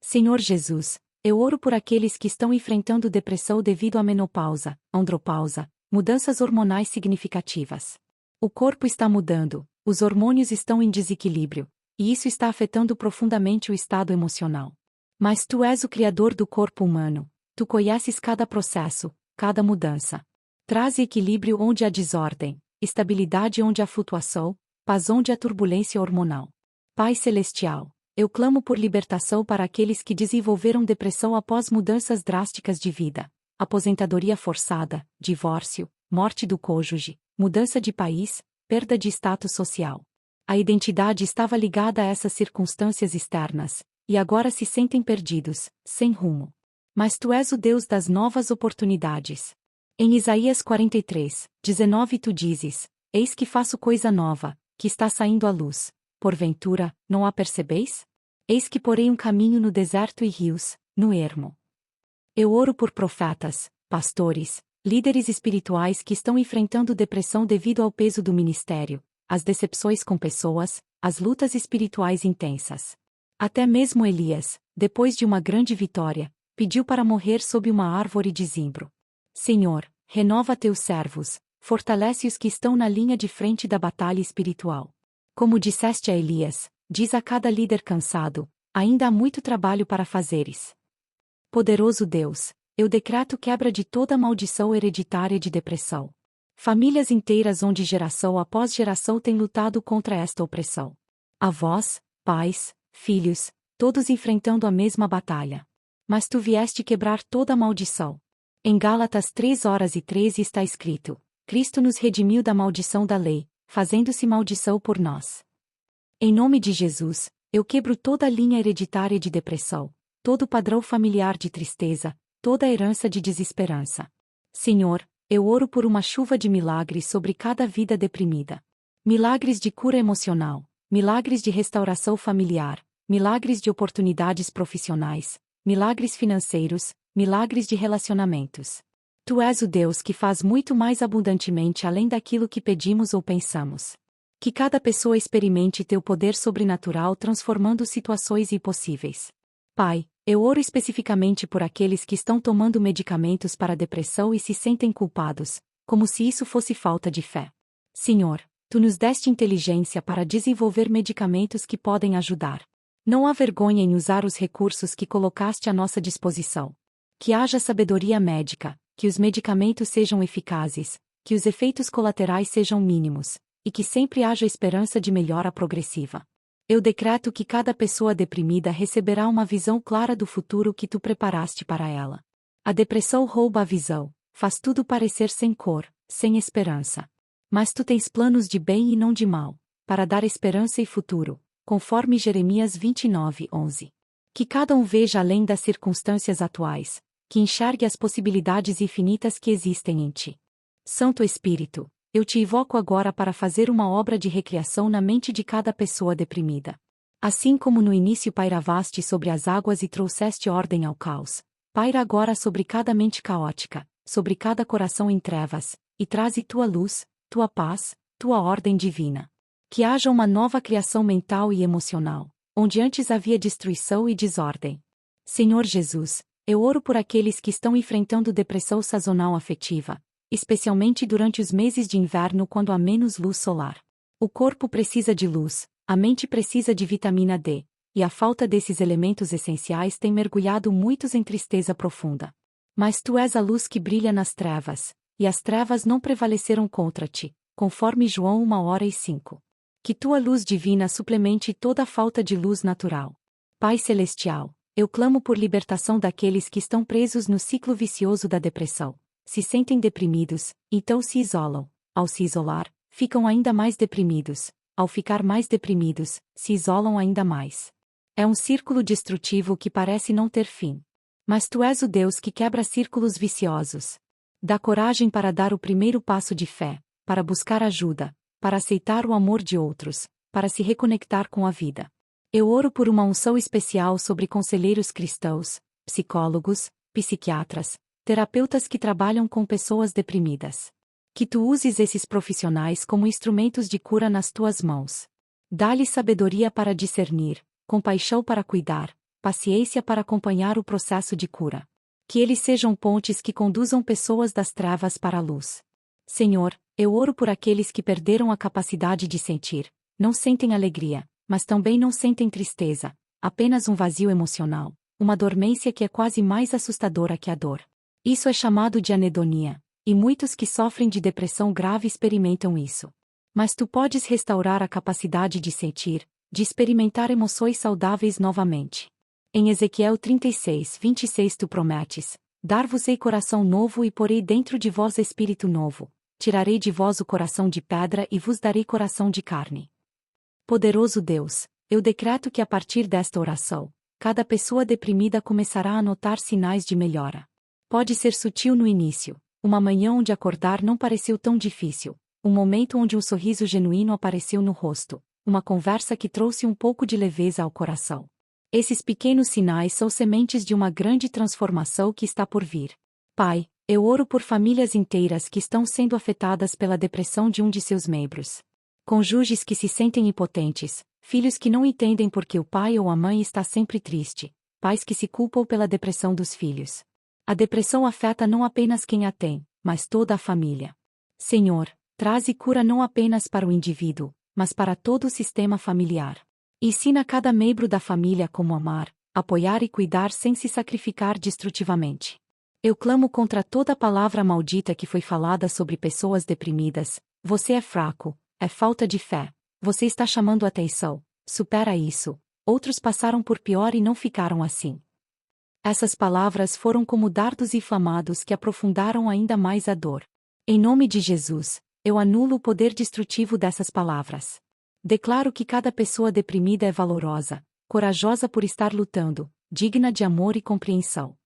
Senhor Jesus, eu oro por aqueles que estão enfrentando depressão devido à menopausa, andropausa, mudanças hormonais significativas. O corpo está mudando, os hormônios estão em desequilíbrio, e isso está afetando profundamente o estado emocional. Mas tu és o Criador do corpo humano, tu conheces cada processo, cada mudança. Traz equilíbrio onde há desordem, estabilidade onde há flutuação, paz onde há turbulência hormonal. Pai Celestial, eu clamo por libertação para aqueles que desenvolveram depressão após mudanças drásticas de vida. aposentadoria forçada, divórcio, morte do cônjuge, mudança de país, perda de status social. A identidade estava ligada a essas circunstâncias externas, e agora se sentem perdidos, sem rumo. Mas tu és o Deus das novas oportunidades. Em Isaías 43, 19 tu dizes: Eis que faço coisa nova, que está saindo à luz. Porventura, não a percebeis? Eis que porei um caminho no deserto e rios, no ermo. Eu oro por profetas, pastores, líderes espirituais que estão enfrentando depressão devido ao peso do ministério, as decepções com pessoas, as lutas espirituais intensas. Até mesmo Elias, depois de uma grande vitória, pediu para morrer sob uma árvore de zimbro. Senhor, renova teus servos, fortalece os que estão na linha de frente da batalha espiritual. Como disseste a Elias, diz a cada líder cansado: ainda há muito trabalho para fazeres. Poderoso Deus, eu decreto quebra de toda maldição hereditária de depressão. Famílias inteiras onde geração após geração têm lutado contra esta opressão. Avós, pais, filhos, todos enfrentando a mesma batalha. Mas tu vieste quebrar toda a maldição. Em Gálatas 3:13 está escrito: Cristo nos redimiu da maldição da lei, fazendo-se maldição por nós. Em nome de Jesus, eu quebro toda a linha hereditária de depressão, todo o padrão familiar de tristeza, toda a herança de desesperança. Senhor, eu oro por uma chuva de milagres sobre cada vida deprimida. Milagres de cura emocional, milagres de restauração familiar, milagres de oportunidades profissionais, milagres financeiros, milagres de relacionamentos. Tu és o Deus que faz muito mais abundantemente além daquilo que pedimos ou pensamos. Que cada pessoa experimente teu poder sobrenatural transformando situações impossíveis. Pai, eu oro especificamente por aqueles que estão tomando medicamentos para depressão e se sentem culpados, como se isso fosse falta de fé. Senhor, tu nos deste inteligência para desenvolver medicamentos que podem ajudar. Não há vergonha em usar os recursos que colocaste à nossa disposição. Que haja sabedoria médica, que os medicamentos sejam eficazes, que os efeitos colaterais sejam mínimos, e que sempre haja esperança de melhora progressiva. Eu decreto que cada pessoa deprimida receberá uma visão clara do futuro que tu preparaste para ela. A depressão rouba a visão, faz tudo parecer sem cor, sem esperança. Mas tu tens planos de bem e não de mal, para dar esperança e futuro, conforme Jeremias 29:11. Que cada um veja além das circunstâncias atuais, que enxergue as possibilidades infinitas que existem em ti. Santo Espírito, eu te invoco agora para fazer uma obra de recriação na mente de cada pessoa deprimida. Assim como no início pairavaste sobre as águas e trouxeste ordem ao caos, paira agora sobre cada mente caótica, sobre cada coração em trevas, e traze tua luz, tua paz, tua ordem divina. Que haja uma nova criação mental e emocional, onde antes havia destruição e desordem. Senhor Jesus, eu oro por aqueles que estão enfrentando depressão sazonal afetiva, especialmente durante os meses de inverno quando há menos luz solar. O corpo precisa de luz, a mente precisa de vitamina D, e a falta desses elementos essenciais tem mergulhado muitos em tristeza profunda. Mas tu és a luz que brilha nas trevas, e as trevas não prevaleceram contra ti, conforme João 1:05. Que tua luz divina suplemente toda a falta de luz natural. Pai Celestial, eu clamo por libertação daqueles que estão presos no ciclo vicioso da depressão. Se sentem deprimidos, então se isolam. Ao se isolar, ficam ainda mais deprimidos. Ao ficar mais deprimidos, se isolam ainda mais. É um círculo destrutivo que parece não ter fim. Mas tu és o Deus que quebra círculos viciosos. Dá coragem para dar o primeiro passo de fé, para buscar ajuda, para aceitar o amor de outros, para se reconectar com a vida. Eu oro por uma unção especial sobre conselheiros cristãos, psicólogos, psiquiatras, terapeutas que trabalham com pessoas deprimidas. Que tu uses esses profissionais como instrumentos de cura nas tuas mãos. Dá-lhes sabedoria para discernir, compaixão para cuidar, paciência para acompanhar o processo de cura. Que eles sejam pontes que conduzam pessoas das trevas para a luz. Senhor, eu oro por aqueles que perderam a capacidade de sentir, não sentem alegria, mas também não sentem tristeza, apenas um vazio emocional, uma dormência que é quase mais assustadora que a dor. Isso é chamado de anedonia, e muitos que sofrem de depressão grave experimentam isso. Mas tu podes restaurar a capacidade de sentir, de experimentar emoções saudáveis novamente. Em Ezequiel 36:26 tu prometes: Dar-vos-ei coração novo e porei dentro de vós espírito novo. Tirarei de vós o coração de pedra e vos darei coração de carne. Poderoso Deus, eu decreto que a partir desta oração, cada pessoa deprimida começará a notar sinais de melhora. Pode ser sutil no início, uma manhã onde acordar não pareceu tão difícil, um momento onde um sorriso genuíno apareceu no rosto, uma conversa que trouxe um pouco de leveza ao coração. Esses pequenos sinais são sementes de uma grande transformação que está por vir. Pai, eu oro por famílias inteiras que estão sendo afetadas pela depressão de um de seus membros. Cônjuges que se sentem impotentes, filhos que não entendem por que o pai ou a mãe está sempre triste, pais que se culpam pela depressão dos filhos. A depressão afeta não apenas quem a tem, mas toda a família. Senhor, traze cura não apenas para o indivíduo, mas para todo o sistema familiar. Ensina cada membro da família como amar, apoiar e cuidar sem se sacrificar destrutivamente. Eu clamo contra toda palavra maldita que foi falada sobre pessoas deprimidas. Você é fraco, é falta de fé. Você está chamando atenção. Supera isso. Outros passaram por pior e não ficaram assim. Essas palavras foram como dardos inflamados que aprofundaram ainda mais a dor. Em nome de Jesus, eu anulo o poder destrutivo dessas palavras. Declaro que cada pessoa deprimida é valorosa, corajosa por estar lutando, digna de amor e compreensão.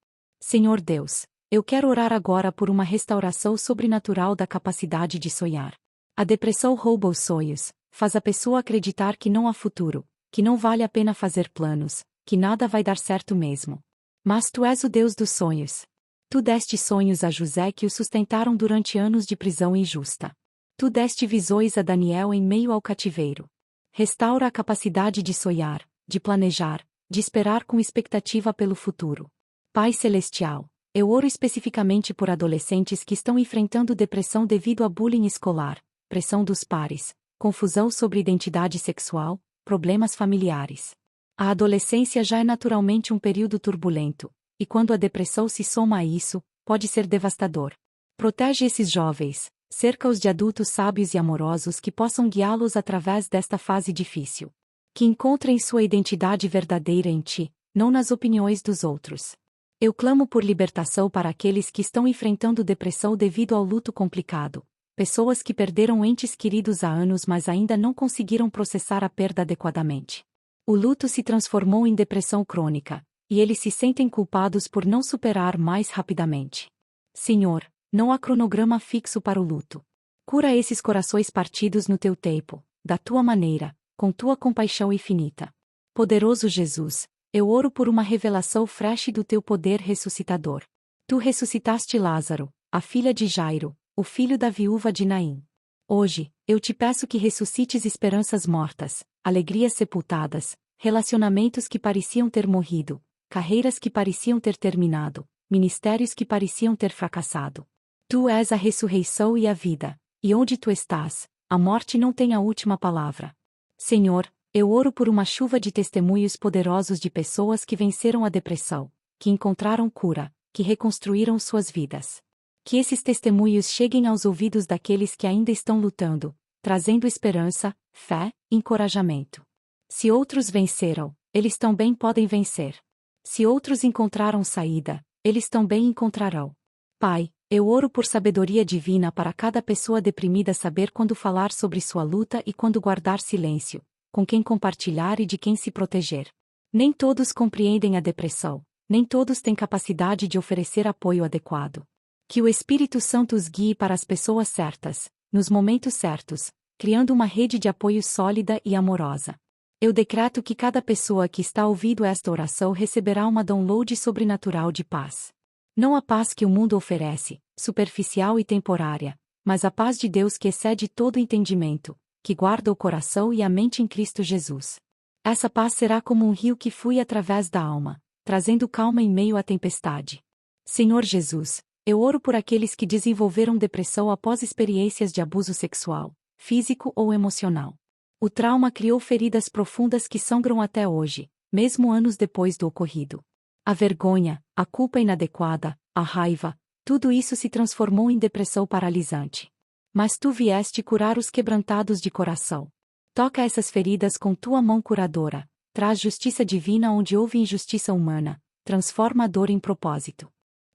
Senhor Deus, eu quero orar agora por uma restauração sobrenatural da capacidade de sonhar. A depressão rouba os sonhos, faz a pessoa acreditar que não há futuro, que não vale a pena fazer planos, que nada vai dar certo mesmo. Mas tu és o Deus dos sonhos. Tu deste sonhos a José que o sustentaram durante anos de prisão injusta. Tu deste visões a Daniel em meio ao cativeiro. Restaura a capacidade de sonhar, de planejar, de esperar com expectativa pelo futuro. Pai Celestial, eu oro especificamente por adolescentes que estão enfrentando depressão devido a bullying escolar, pressão dos pares, confusão sobre identidade sexual, problemas familiares. A adolescência já é naturalmente um período turbulento, e quando a depressão se soma a isso, pode ser devastador. Protege esses jovens. Cerca-os de adultos sábios e amorosos que possam guiá-los através desta fase difícil. Que encontrem sua identidade verdadeira em ti, não nas opiniões dos outros. Eu clamo por libertação para aqueles que estão enfrentando depressão devido ao luto complicado. Pessoas que perderam entes queridos há anos mas ainda não conseguiram processar a perda adequadamente. O luto se transformou em depressão crônica, e eles se sentem culpados por não superar mais rapidamente. Senhor, não há cronograma fixo para o luto. Cura esses corações partidos no teu tempo, da tua maneira, com tua compaixão infinita. Poderoso Jesus, eu oro por uma revelação fresh do teu poder ressuscitador. Tu ressuscitaste Lázaro, a filha de Jairo, o filho da viúva de Naim. Hoje, eu te peço que ressuscites esperanças mortas, alegrias sepultadas, relacionamentos que pareciam ter morrido, carreiras que pareciam ter terminado, ministérios que pareciam ter fracassado. Tu és a ressurreição e a vida, e onde tu estás, a morte não tem a última palavra. Senhor, eu oro por uma chuva de testemunhos poderosos de pessoas que venceram a depressão, que encontraram cura, que reconstruíram suas vidas. Que esses testemunhos cheguem aos ouvidos daqueles que ainda estão lutando, trazendo esperança, fé e encorajamento. Se outros venceram, eles também podem vencer. Se outros encontraram saída, eles também encontrarão. Pai, eu oro por sabedoria divina para cada pessoa deprimida saber quando falar sobre sua luta e quando guardar silêncio, com quem compartilhar e de quem se proteger. Nem todos compreendem a depressão, nem todos têm capacidade de oferecer apoio adequado. Que o Espírito Santo os guie para as pessoas certas, nos momentos certos, criando uma rede de apoio sólida e amorosa. Eu decreto que cada pessoa que está ouvindo esta oração receberá uma download sobrenatural de paz. Não a paz que o mundo oferece, superficial e temporária, mas a paz de Deus que excede todo entendimento, que guarda o coração e a mente em Cristo Jesus. Essa paz será como um rio que flui através da alma, trazendo calma em meio à tempestade. Senhor Jesus, eu oro por aqueles que desenvolveram depressão após experiências de abuso sexual, físico ou emocional. O trauma criou feridas profundas que sangram até hoje, mesmo anos depois do ocorrido. A vergonha, a culpa inadequada, a raiva, tudo isso se transformou em depressão paralisante. Mas tu vieste curar os quebrantados de coração. Toca essas feridas com tua mão curadora, traz justiça divina onde houve injustiça humana, transforma a dor em propósito.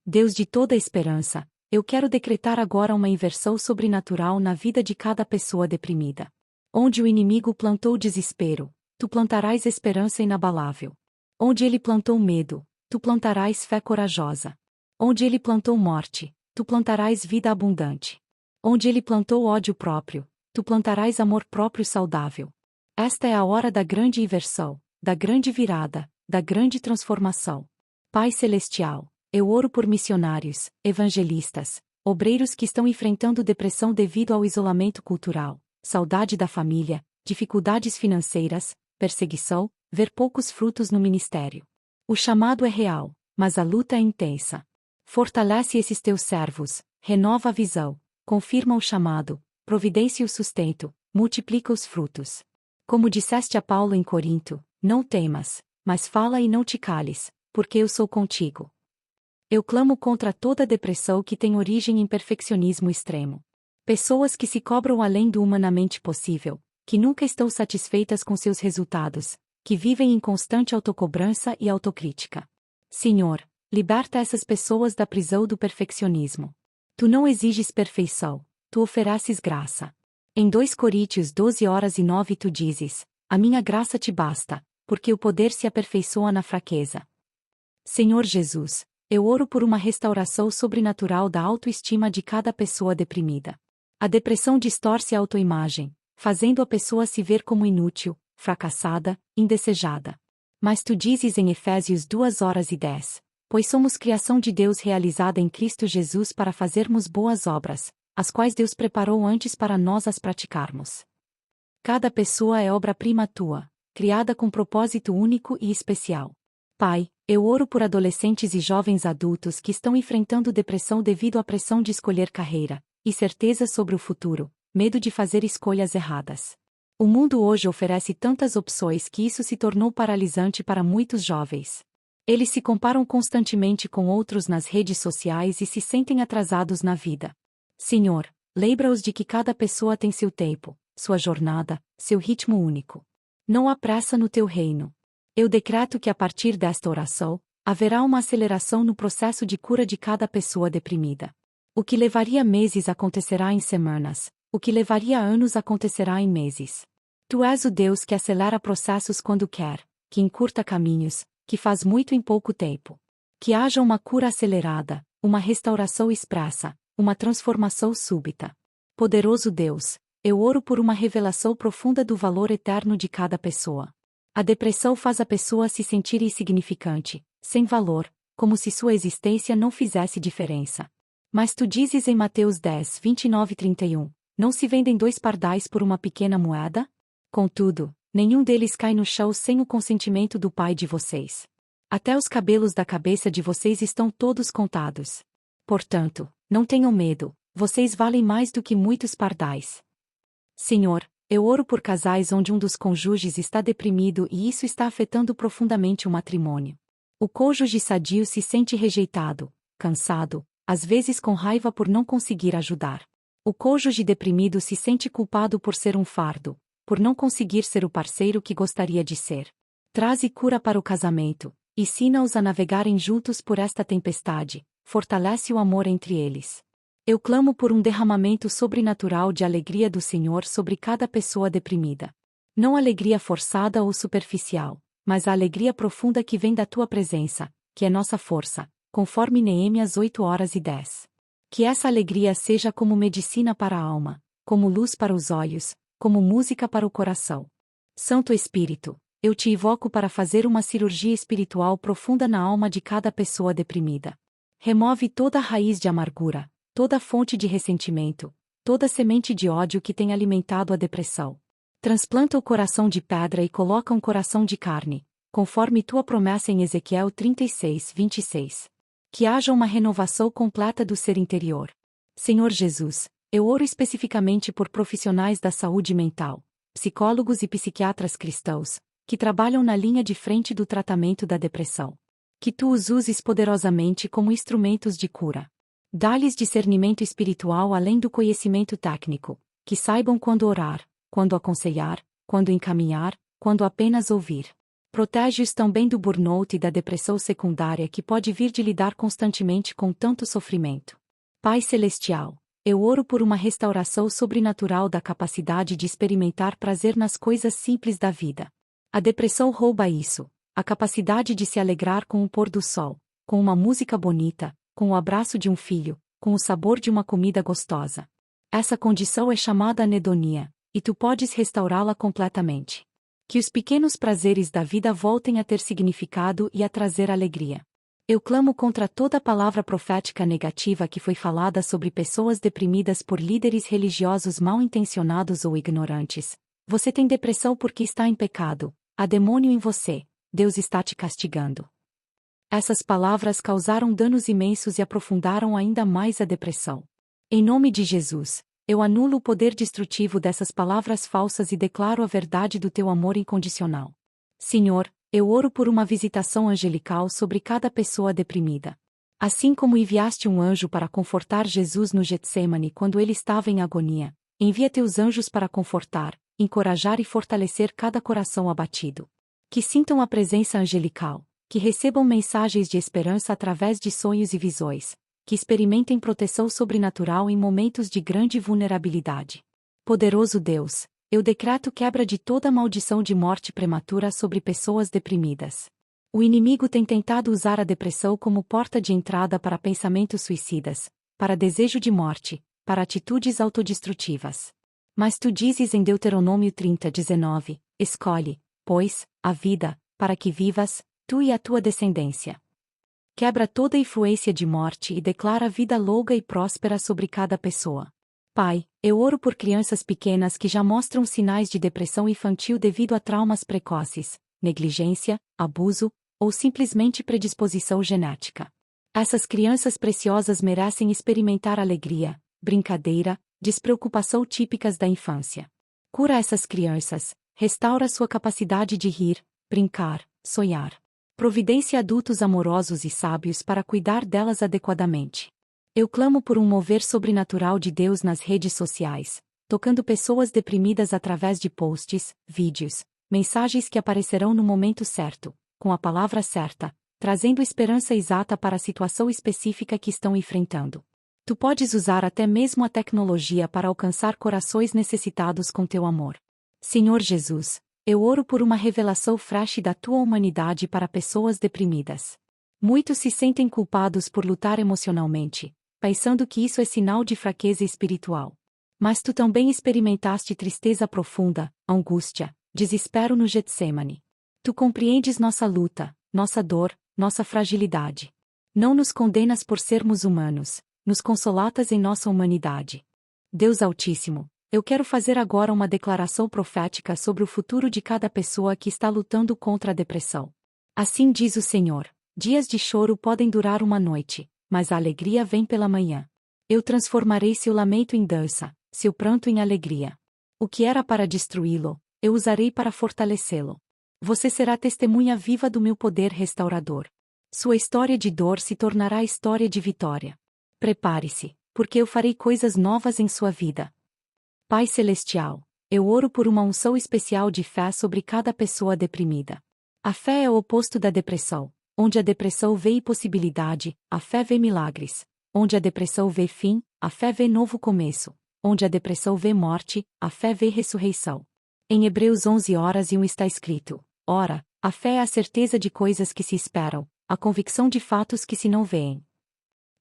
Deus de toda esperança, eu quero decretar agora uma inversão sobrenatural na vida de cada pessoa deprimida. Onde o inimigo plantou desespero, tu plantarás esperança inabalável. Onde ele plantou medo, tu plantarás fé corajosa. Onde ele plantou morte, tu plantarás vida abundante. Onde ele plantou ódio próprio, tu plantarás amor próprio saudável. Esta é a hora da grande inversão, da grande virada, da grande transformação. Pai Celestial, eu oro por missionários, evangelistas, obreiros que estão enfrentando depressão devido ao isolamento cultural, saudade da família, dificuldades financeiras, perseguição, ver poucos frutos no ministério. O chamado é real, mas a luta é intensa. Fortalece esses teus servos, renova a visão, confirma o chamado, providencia o sustento, multiplica os frutos. Como disseste a Paulo em Corinto, não temas, mas fala e não te cales, porque eu sou contigo. Eu clamo contra toda depressão que tem origem em perfeccionismo extremo. Pessoas que se cobram além do humanamente possível, que nunca estão satisfeitas com seus resultados, que vivem em constante autocobrança e autocrítica. Senhor, liberta essas pessoas da prisão do perfeccionismo. Tu não exiges perfeição, tu ofereces graça. Em 2 Coríntios 12:9 tu dizes, a minha graça te basta, porque o poder se aperfeiçoa na fraqueza. Senhor Jesus, eu oro por uma restauração sobrenatural da autoestima de cada pessoa deprimida. A depressão distorce a autoimagem, fazendo a pessoa se ver como inútil, fracassada, indesejada. Mas tu dizes em Efésios 2:10, pois somos criação de Deus realizada em Cristo Jesus para fazermos boas obras, as quais Deus preparou antes para nós as praticarmos. Cada pessoa é obra-prima tua, criada com propósito único e especial. Pai, eu oro por adolescentes e jovens adultos que estão enfrentando depressão devido à pressão de escolher carreira, incerteza sobre o futuro, medo de fazer escolhas erradas. O mundo hoje oferece tantas opções que isso se tornou paralisante para muitos jovens. Eles se comparam constantemente com outros nas redes sociais e se sentem atrasados na vida. Senhor, lembra-os de que cada pessoa tem seu tempo, sua jornada, seu ritmo único. Não há pressa no teu reino. Eu decreto que a partir desta oração, haverá uma aceleração no processo de cura de cada pessoa deprimida. O que levaria meses acontecerá em semanas, o que levaria anos acontecerá em meses. Tu és o Deus que acelera processos quando quer, que encurta caminhos, que faz muito em pouco tempo. Que haja uma cura acelerada, uma restauração expressa, uma transformação súbita. Poderoso Deus, eu oro por uma revelação profunda do valor eterno de cada pessoa. A depressão faz a pessoa se sentir insignificante, sem valor, como se sua existência não fizesse diferença. Mas tu dizes em Mateus 10:29-31, não se vendem 2 pardais por uma pequena moeda? Contudo, nenhum deles cai no chão sem o consentimento do Pai de vocês. Até os cabelos da cabeça de vocês estão todos contados. Portanto, não tenham medo, vocês valem mais do que muitos pardais. Senhor, eu oro por casais onde um dos cônjuges está deprimido e isso está afetando profundamente o matrimônio. O cônjuge sadio se sente rejeitado, cansado, às vezes com raiva por não conseguir ajudar. O cônjuge deprimido se sente culpado por ser um fardo, por não conseguir ser o parceiro que gostaria de ser. Traze cura para o casamento, ensina-os a navegarem juntos por esta tempestade, fortalece o amor entre eles. Eu clamo por um derramamento sobrenatural de alegria do Senhor sobre cada pessoa deprimida. Não alegria forçada ou superficial, mas a alegria profunda que vem da tua presença, que é nossa força, conforme Neemias 8:10. Que essa alegria seja como medicina para a alma, como luz para os olhos, como música para o coração. Santo Espírito, eu te invoco para fazer uma cirurgia espiritual profunda na alma de cada pessoa deprimida. Remove toda a raiz de amargura, toda fonte de ressentimento, toda semente de ódio que tem alimentado a depressão. Transplanta o coração de pedra e coloca um coração de carne, conforme tua promessa em Ezequiel 36:26. Que haja uma renovação completa do ser interior. Senhor Jesus, eu oro especificamente por profissionais da saúde mental, psicólogos e psiquiatras cristãos, que trabalham na linha de frente do tratamento da depressão. Que tu os uses poderosamente como instrumentos de cura. Dá-lhes discernimento espiritual além do conhecimento técnico, que saibam quando orar, quando aconselhar, quando encaminhar, quando apenas ouvir. Protege-os também do burnout e da depressão secundária que pode vir de lidar constantemente com tanto sofrimento. Pai Celestial, eu oro por uma restauração sobrenatural da capacidade de experimentar prazer nas coisas simples da vida. A depressão rouba isso, a capacidade de se alegrar com o pôr do sol, com uma música bonita, com o abraço de um filho, com o sabor de uma comida gostosa. Essa condição é chamada anedonia, e tu podes restaurá-la completamente. Que os pequenos prazeres da vida voltem a ter significado e a trazer alegria. Eu clamo contra toda palavra profética negativa que foi falada sobre pessoas deprimidas por líderes religiosos mal intencionados ou ignorantes. Você tem depressão porque está em pecado, há demônio em você, Deus está te castigando. Essas palavras causaram danos imensos e aprofundaram ainda mais a depressão. Em nome de Jesus, eu anulo o poder destrutivo dessas palavras falsas e declaro a verdade do teu amor incondicional. Senhor, eu oro por uma visitação angelical sobre cada pessoa deprimida. Assim como enviaste um anjo para confortar Jesus no Getsêmani quando ele estava em agonia, envia teus anjos para confortar, encorajar e fortalecer cada coração abatido. Que sintam a presença angelical, que recebam mensagens de esperança através de sonhos e visões, que experimentem proteção sobrenatural em momentos de grande vulnerabilidade. Poderoso Deus, eu decreto quebra de toda maldição de morte prematura sobre pessoas deprimidas. O inimigo tem tentado usar a depressão como porta de entrada para pensamentos suicidas, para desejo de morte, para atitudes autodestrutivas. Mas tu dizes em Deuteronômio 30:19, escolhe, pois, a vida, para que vivas, tu e a tua descendência. Quebra toda influência de morte e declara vida longa e próspera sobre cada pessoa. Pai, eu oro por crianças pequenas que já mostram sinais de depressão infantil devido a traumas precoces, negligência, abuso, ou simplesmente predisposição genética. Essas crianças preciosas merecem experimentar alegria, brincadeira, despreocupação típicas da infância. Cura essas crianças, restaura sua capacidade de rir, brincar, sonhar. Providencia adultos amorosos e sábios para cuidar delas adequadamente. Eu clamo por um mover sobrenatural de Deus nas redes sociais, tocando pessoas deprimidas através de posts, vídeos, mensagens que aparecerão no momento certo, com a palavra certa, trazendo esperança exata para a situação específica que estão enfrentando. Tu podes usar até mesmo a tecnologia para alcançar corações necessitados com teu amor. Senhor Jesus, eu oro por uma revelação fresh da tua humanidade para pessoas deprimidas. Muitos se sentem culpados por lutar emocionalmente, pensando que isso é sinal de fraqueza espiritual. Mas tu também experimentaste tristeza profunda, angústia, desespero no Getsêmani. Tu compreendes nossa luta, nossa dor, nossa fragilidade. Não nos condenas por sermos humanos, nos consolatas em nossa humanidade. Deus Altíssimo, eu quero fazer agora uma declaração profética sobre o futuro de cada pessoa que está lutando contra a depressão. Assim diz o Senhor: dias de choro podem durar uma noite, mas a alegria vem pela manhã. Eu transformarei seu lamento em dança, seu pranto em alegria. O que era para destruí-lo, eu usarei para fortalecê-lo. Você será testemunha viva do meu poder restaurador. Sua história de dor se tornará história de vitória. Prepare-se, porque eu farei coisas novas em sua vida. Pai Celestial, eu oro por uma unção especial de fé sobre cada pessoa deprimida. A fé é o oposto da depressão. Onde a depressão vê impossibilidade, a fé vê milagres. Onde a depressão vê fim, a fé vê novo começo. Onde a depressão vê morte, a fé vê ressurreição. Em Hebreus 11:1 está escrito: ora, a fé é a certeza de coisas que se esperam, a convicção de fatos que se não veem.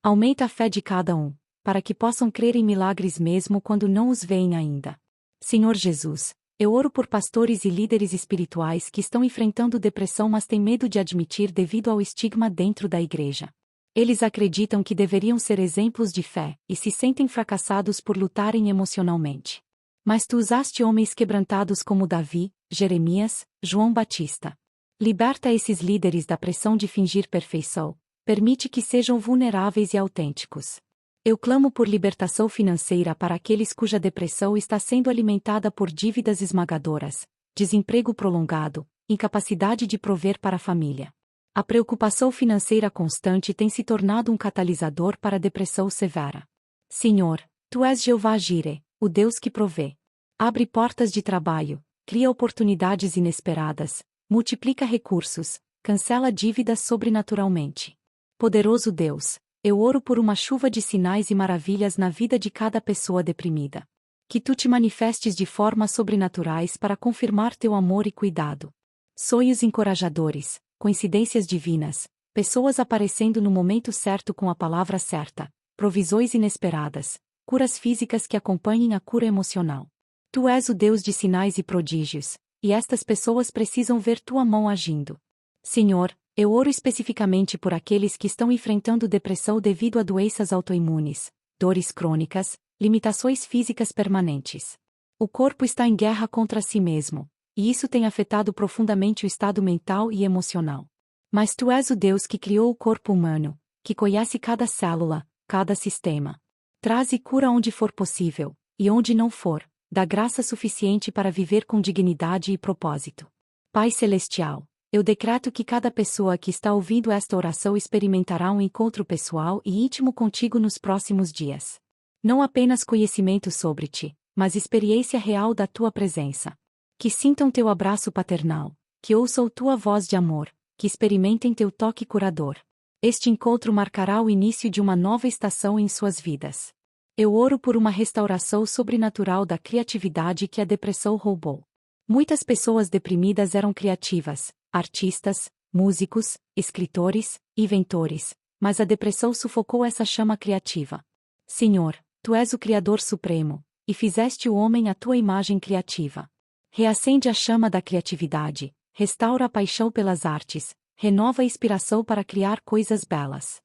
Aumenta a fé de cada um, para que possam crer em milagres mesmo quando não os veem ainda. Senhor Jesus, eu oro por pastores e líderes espirituais que estão enfrentando depressão mas têm medo de admitir devido ao estigma dentro da igreja. Eles acreditam que deveriam ser exemplos de fé e se sentem fracassados por lutarem emocionalmente. Mas tu usaste homens quebrantados como Davi, Jeremias, João Batista. Liberta esses líderes da pressão de fingir perfeição, permite que sejam vulneráveis e autênticos. Eu clamo por libertação financeira para aqueles cuja depressão está sendo alimentada por dívidas esmagadoras, desemprego prolongado, incapacidade de prover para a família. A preocupação financeira constante tem se tornado um catalisador para a depressão severa. Senhor, tu és Jeová Jireh, o Deus que provê. Abre portas de trabalho, cria oportunidades inesperadas, multiplica recursos, cancela dívidas sobrenaturalmente. Poderoso Deus, eu oro por uma chuva de sinais e maravilhas na vida de cada pessoa deprimida. Que tu te manifestes de formas sobrenaturais para confirmar teu amor e cuidado. Sonhos encorajadores, coincidências divinas, pessoas aparecendo no momento certo com a palavra certa, provisões inesperadas, curas físicas que acompanhem a cura emocional. Tu és o Deus de sinais e prodígios, e estas pessoas precisam ver tua mão agindo. Senhor, eu oro especificamente por aqueles que estão enfrentando depressão devido a doenças autoimunes, dores crônicas, limitações físicas permanentes. O corpo está em guerra contra si mesmo, e isso tem afetado profundamente o estado mental e emocional. Mas tu és o Deus que criou o corpo humano, que conhece cada célula, cada sistema. Traze cura onde for possível, e onde não for, dá graça suficiente para viver com dignidade e propósito. Pai Celestial, eu decreto que cada pessoa que está ouvindo esta oração experimentará um encontro pessoal e íntimo contigo nos próximos dias. Não apenas conhecimento sobre ti, mas experiência real da tua presença. Que sintam teu abraço paternal, que ouçam tua voz de amor, que experimentem teu toque curador. Este encontro marcará o início de uma nova estação em suas vidas. Eu oro por uma restauração sobrenatural da criatividade que a depressão roubou. Muitas pessoas deprimidas eram criativas, artistas, músicos, escritores, inventores, mas a depressão sufocou essa chama criativa. Senhor, tu és o Criador Supremo, e fizeste o homem à tua imagem criativa. Reacende a chama da criatividade, restaura a paixão pelas artes, renova a inspiração para criar coisas belas.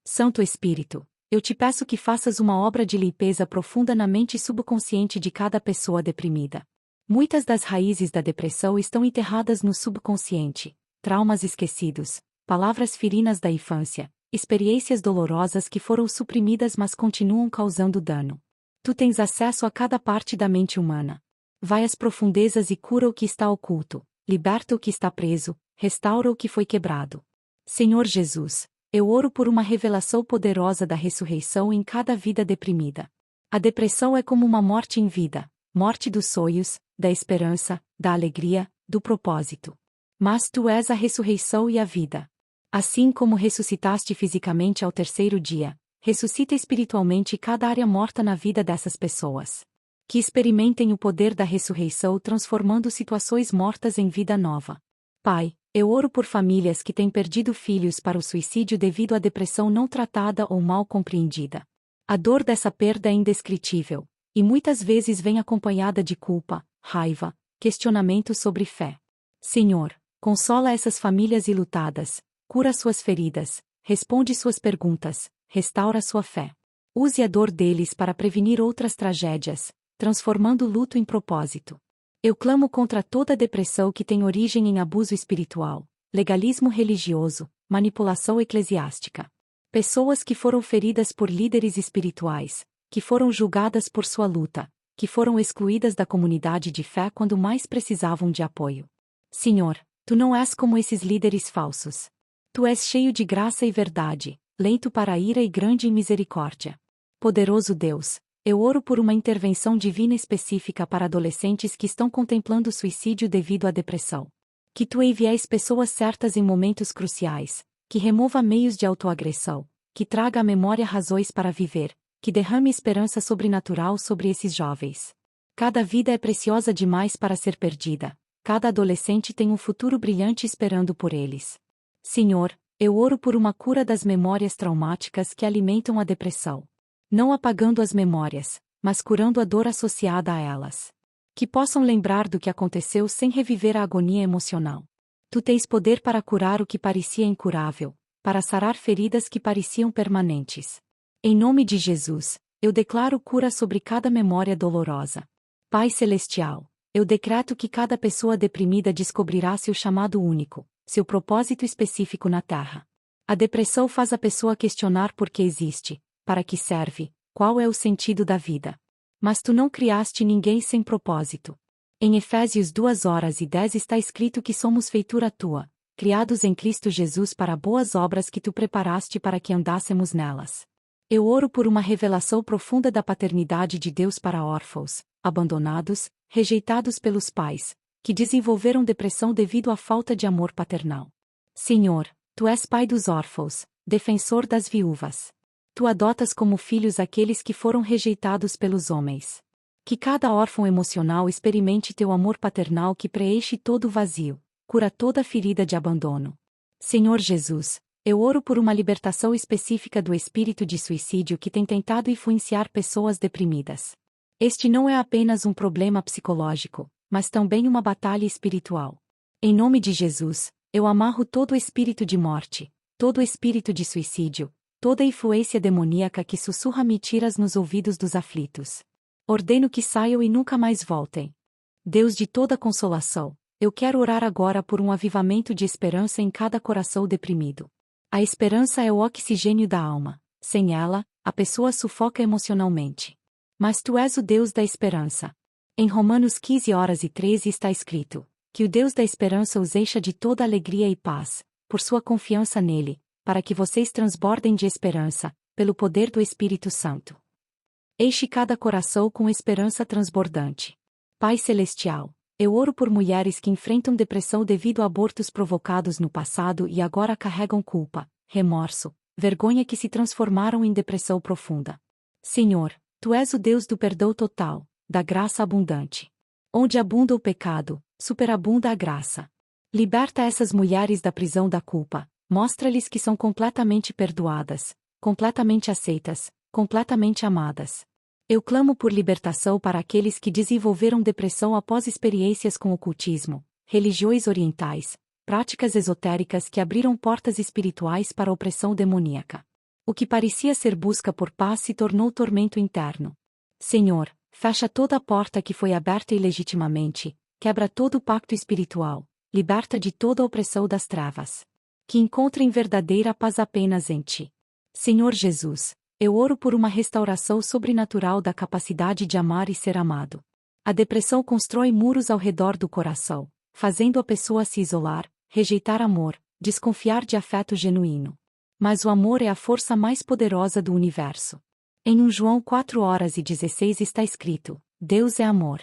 Santo Espírito, eu te peço que faças uma obra de limpeza profunda na mente subconsciente de cada pessoa deprimida. Muitas das raízes da depressão estão enterradas no subconsciente, traumas esquecidos, palavras feridas da infância, experiências dolorosas que foram suprimidas mas continuam causando dano. Tu tens acesso a cada parte da mente humana. Vai às profundezas e cura o que está oculto, liberta o que está preso, restaura o que foi quebrado. Senhor Jesus, eu oro por uma revelação poderosa da ressurreição em cada vida deprimida. A depressão é como uma morte em vida, morte dos sonhos, da esperança, da alegria, do propósito. Mas tu és a ressurreição e a vida. Assim como ressuscitaste fisicamente ao terceiro dia, ressuscita espiritualmente cada área morta na vida dessas pessoas. Que experimentem o poder da ressurreição transformando situações mortas em vida nova. Pai, eu oro por famílias que têm perdido filhos para o suicídio devido à depressão não tratada ou mal compreendida. A dor dessa perda é indescritível, e muitas vezes vem acompanhada de culpa, raiva, questionamento sobre fé. Senhor, consola essas famílias ilutadas, cura suas feridas, responde suas perguntas, restaura sua fé. Use a dor deles para prevenir outras tragédias, transformando o luto em propósito. Eu clamo contra toda depressão que tem origem em abuso espiritual, legalismo religioso, manipulação eclesiástica. Pessoas que foram feridas por líderes espirituais, que foram julgadas por sua luta, que foram excluídas da comunidade de fé quando mais precisavam de apoio. Senhor, tu não és como esses líderes falsos. Tu és cheio de graça e verdade, lento para a ira e grande em misericórdia. Poderoso Deus, eu oro por uma intervenção divina específica para adolescentes que estão contemplando suicídio devido à depressão. Que tu envies pessoas certas em momentos cruciais, que remova meios de autoagressão, que traga à memória razões para viver, que derrame esperança sobrenatural sobre esses jovens. Cada vida é preciosa demais para ser perdida, cada adolescente tem um futuro brilhante esperando por eles. Senhor, eu oro por uma cura das memórias traumáticas que alimentam a depressão. Não apagando as memórias, mas curando a dor associada a elas. Que possam lembrar do que aconteceu sem reviver a agonia emocional. Tu tens poder para curar o que parecia incurável, para sarar feridas que pareciam permanentes. Em nome de Jesus, eu declaro cura sobre cada memória dolorosa. Pai Celestial, eu decreto que cada pessoa deprimida descobrirá seu chamado único, seu propósito específico na Terra. A depressão faz a pessoa questionar por que existe, para que serve, qual é o sentido da vida. Mas tu não criaste ninguém sem propósito. Em Efésios 2:10 está escrito que somos feitura tua, criados em Cristo Jesus para boas obras que tu preparaste para que andássemos nelas. Eu oro por uma revelação profunda da paternidade de Deus para órfãos, abandonados, rejeitados pelos pais, que desenvolveram depressão devido à falta de amor paternal. Senhor, Tu és pai dos órfãos, defensor das viúvas. Tu adotas como filhos aqueles que foram rejeitados pelos homens. Que cada órfão emocional experimente Teu amor paternal que preenche todo o vazio, cura toda ferida de abandono. Senhor Jesus, eu oro por uma libertação específica do espírito de suicídio que tem tentado influenciar pessoas deprimidas. Este não é apenas um problema psicológico, mas também uma batalha espiritual. Em nome de Jesus, eu amarro todo o espírito de morte, todo o espírito de suicídio, toda a influência demoníaca que sussurra mentiras nos ouvidos dos aflitos. Ordeno que saiam e nunca mais voltem. Deus de toda consolação, eu quero orar agora por um avivamento de esperança em cada coração deprimido. A esperança é o oxigênio da alma. Sem ela, a pessoa sufoca emocionalmente. Mas Tu és o Deus da esperança. Em Romanos 15:13 está escrito: que o Deus da esperança os encha de toda alegria e paz, por sua confiança nele, para que vocês transbordem de esperança, pelo poder do Espírito Santo. Enche cada coração com esperança transbordante. Pai Celestial, eu oro por mulheres que enfrentam depressão devido a abortos provocados no passado e agora carregam culpa, remorso, vergonha que se transformaram em depressão profunda. Senhor, Tu és o Deus do perdão total, da graça abundante. Onde abunda o pecado, superabunda a graça. Liberta essas mulheres da prisão da culpa, mostra-lhes que são completamente perdoadas, completamente aceitas, completamente amadas. Eu clamo por libertação para aqueles que desenvolveram depressão após experiências com ocultismo, religiões orientais, práticas esotéricas que abriram portas espirituais para a opressão demoníaca. O que parecia ser busca por paz se tornou tormento interno. Senhor, fecha toda a porta que foi aberta ilegitimamente, quebra todo o pacto espiritual, liberta de toda a opressão das trevas. Que encontrem verdadeira paz apenas em Ti. Senhor Jesus, eu oro por uma restauração sobrenatural da capacidade de amar e ser amado. A depressão constrói muros ao redor do coração, fazendo a pessoa se isolar, rejeitar amor, desconfiar de afeto genuíno. Mas o amor é a força mais poderosa do universo. Em 1 João 4:16 está escrito: Deus é amor.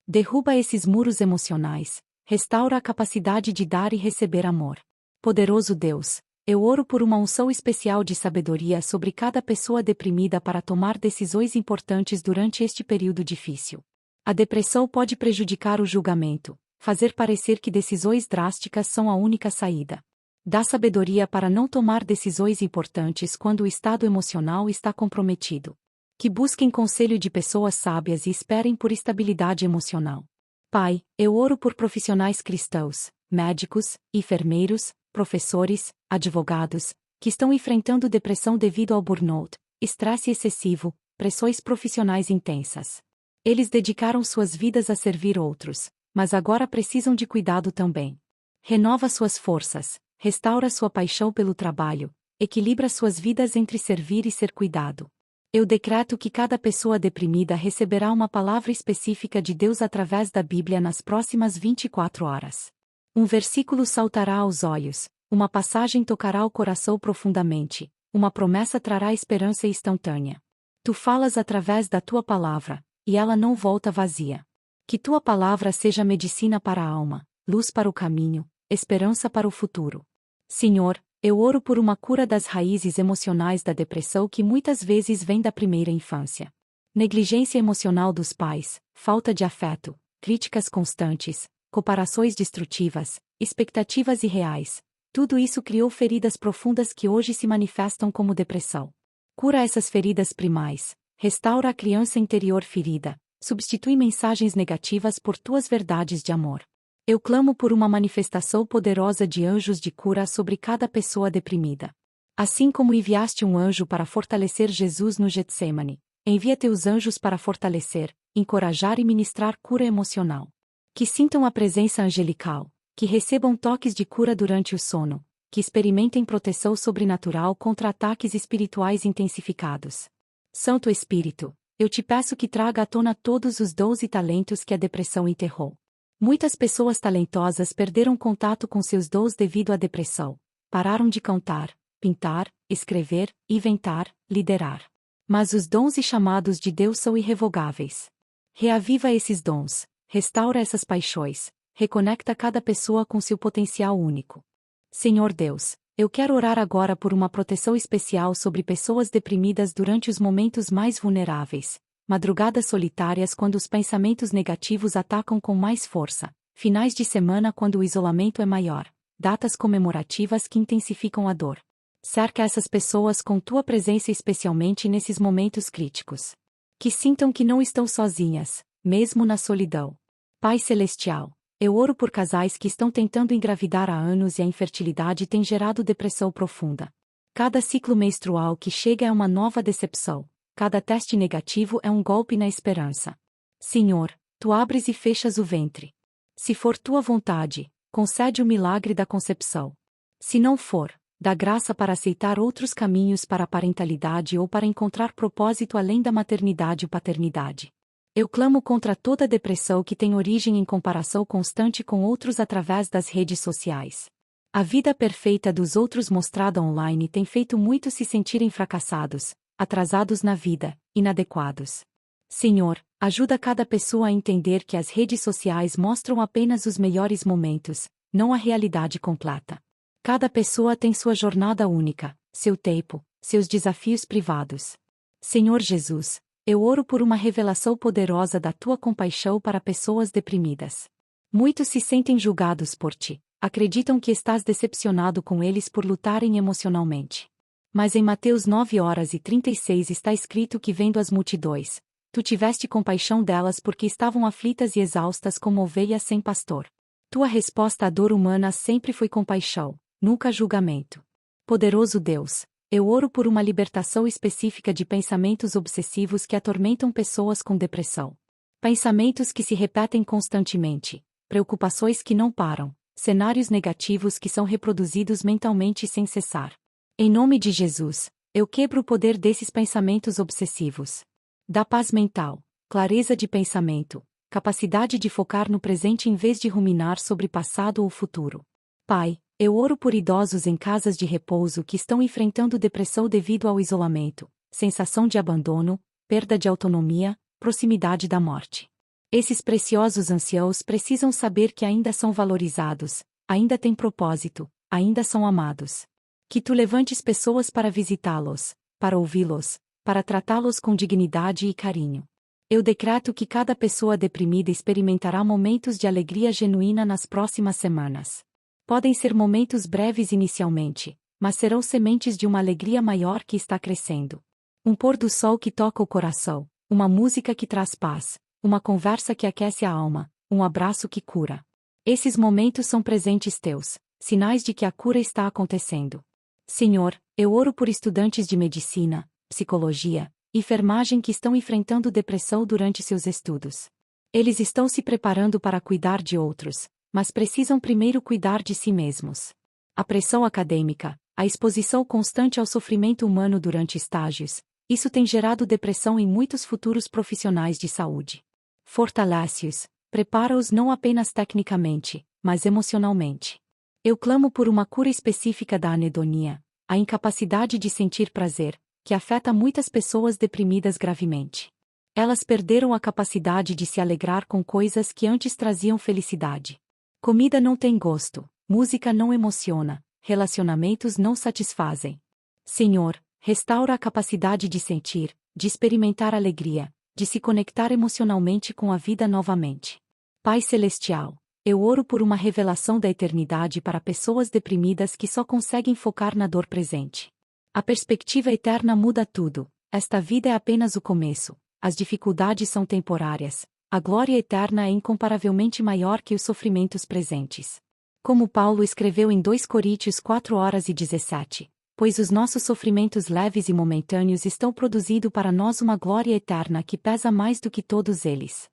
Derruba esses muros emocionais, restaura a capacidade de dar e receber amor. Poderoso Deus, eu oro por uma unção especial de sabedoria sobre cada pessoa deprimida para tomar decisões importantes durante este período difícil. A depressão pode prejudicar o julgamento, fazer parecer que decisões drásticas são a única saída. Dá sabedoria para não tomar decisões importantes quando o estado emocional está comprometido. Que busquem conselho de pessoas sábias e esperem por estabilidade emocional. Pai, eu oro por profissionais cristãos, médicos, enfermeiros, professores, advogados, que estão enfrentando depressão devido ao burnout, estresse excessivo, pressões profissionais intensas. Eles dedicaram suas vidas a servir outros, mas agora precisam de cuidado também. Renova suas forças. Restaura sua paixão pelo trabalho, equilibra suas vidas entre servir e ser cuidado. Eu decreto que cada pessoa deprimida receberá uma palavra específica de Deus através da Bíblia nas próximas 24 horas. Um versículo saltará aos olhos, uma passagem tocará o coração profundamente, uma promessa trará esperança instantânea. Tu falas através da tua palavra, e ela não volta vazia. Que tua palavra seja medicina para a alma, luz para o caminho, esperança para o futuro. Senhor, eu oro por uma cura das raízes emocionais da depressão que muitas vezes vem da primeira infância. Negligência emocional dos pais, falta de afeto, críticas constantes, comparações destrutivas, expectativas irreais. Tudo isso criou feridas profundas que hoje se manifestam como depressão. Cura essas feridas primais, restaura a criança interior ferida, substitui mensagens negativas por tuas verdades de amor. Eu clamo por uma manifestação poderosa de anjos de cura sobre cada pessoa deprimida. Assim como enviaste um anjo para fortalecer Jesus no Getsêmani, envia teus anjos para fortalecer, encorajar e ministrar cura emocional. Que sintam a presença angelical, que recebam toques de cura durante o sono, que experimentem proteção sobrenatural contra ataques espirituais intensificados. Santo Espírito, eu te peço que traga à tona todos os dons e talentos que a depressão enterrou. Muitas pessoas talentosas perderam contato com seus dons devido à depressão. Pararam de cantar, pintar, escrever, inventar, liderar. Mas os dons e chamados de Deus são irrevogáveis. Reaviva esses dons, restaura essas paixões, reconecta cada pessoa com seu potencial único. Senhor Deus, eu quero orar agora por uma proteção especial sobre pessoas deprimidas durante os momentos mais vulneráveis, madrugadas solitárias quando os pensamentos negativos atacam com mais força, finais de semana quando o isolamento é maior, datas comemorativas que intensificam a dor. Cerca essas pessoas com tua presença especialmente nesses momentos críticos. Que sintam que não estão sozinhas, mesmo na solidão. Pai Celestial, eu oro por casais que estão tentando engravidar há anos e a infertilidade tem gerado depressão profunda. Cada ciclo menstrual que chega é uma nova decepção, cada teste negativo é um golpe na esperança. Senhor, tu abres e fechas o ventre. Se for tua vontade, concede o milagre da concepção. Se não for, dá graça para aceitar outros caminhos para a parentalidade ou para encontrar propósito além da maternidade ou paternidade. Eu clamo contra toda depressão que tem origem em comparação constante com outros através das redes sociais. A vida perfeita dos outros mostrada online tem feito muitos se sentirem fracassados, atrasados na vida, inadequados. Senhor, ajuda cada pessoa a entender que as redes sociais mostram apenas os melhores momentos, não a realidade completa. Cada pessoa tem sua jornada única, seu tempo, seus desafios privados. Senhor Jesus, eu oro por uma revelação poderosa da tua compaixão para pessoas deprimidas. Muitos se sentem julgados por ti, acreditam que estás decepcionado com eles por lutarem emocionalmente. Mas em Mateus 9:36 está escrito que vendo as multidões, tu tiveste compaixão delas porque estavam aflitas e exaustas como ovelhas sem pastor. Tua resposta à dor humana sempre foi compaixão, nunca julgamento. Poderoso Deus, eu oro por uma libertação específica de pensamentos obsessivos que atormentam pessoas com depressão. Pensamentos que se repetem constantemente, preocupações que não param, cenários negativos que são reproduzidos mentalmente sem cessar. Em nome de Jesus, eu quebro o poder desses pensamentos obsessivos. Dá paz mental, clareza de pensamento, capacidade de focar no presente em vez de ruminar sobre passado ou futuro. Pai, eu oro por idosos em casas de repouso que estão enfrentando depressão devido ao isolamento, sensação de abandono, perda de autonomia, proximidade da morte. Esses preciosos anciãos precisam saber que ainda são valorizados, ainda têm propósito, ainda são amados. Que tu levantes pessoas para visitá-los, para ouvi-los, para tratá-los com dignidade e carinho. Eu decreto que cada pessoa deprimida experimentará momentos de alegria genuína nas próximas semanas. Podem ser momentos breves inicialmente, mas serão sementes de uma alegria maior que está crescendo. Um pôr do sol que toca o coração, uma música que traz paz, uma conversa que aquece a alma, um abraço que cura. Esses momentos são presentes teus, sinais de que a cura está acontecendo. Senhor, eu oro por estudantes de medicina, psicologia, enfermagem que estão enfrentando depressão durante seus estudos. Eles estão se preparando para cuidar de outros, mas precisam primeiro cuidar de si mesmos. A pressão acadêmica, a exposição constante ao sofrimento humano durante estágios, isso tem gerado depressão em muitos futuros profissionais de saúde. Fortalece-os, prepara-os não apenas tecnicamente, mas emocionalmente. Eu clamo por uma cura específica da anedonia, a incapacidade de sentir prazer, que afeta muitas pessoas deprimidas gravemente. Elas perderam a capacidade de se alegrar com coisas que antes traziam felicidade. Comida não tem gosto, música não emociona, relacionamentos não satisfazem. Senhor, restaura a capacidade de sentir, de experimentar alegria, de se conectar emocionalmente com a vida novamente. Pai Celestial, eu oro por uma revelação da eternidade para pessoas deprimidas que só conseguem focar na dor presente. A perspectiva eterna muda tudo, esta vida é apenas o começo, as dificuldades são temporárias. A glória eterna é incomparavelmente maior que os sofrimentos presentes. Como Paulo escreveu em 2 Coríntios 4:17, pois os nossos sofrimentos leves e momentâneos estão produzindo para nós uma glória eterna que pesa mais do que todos eles.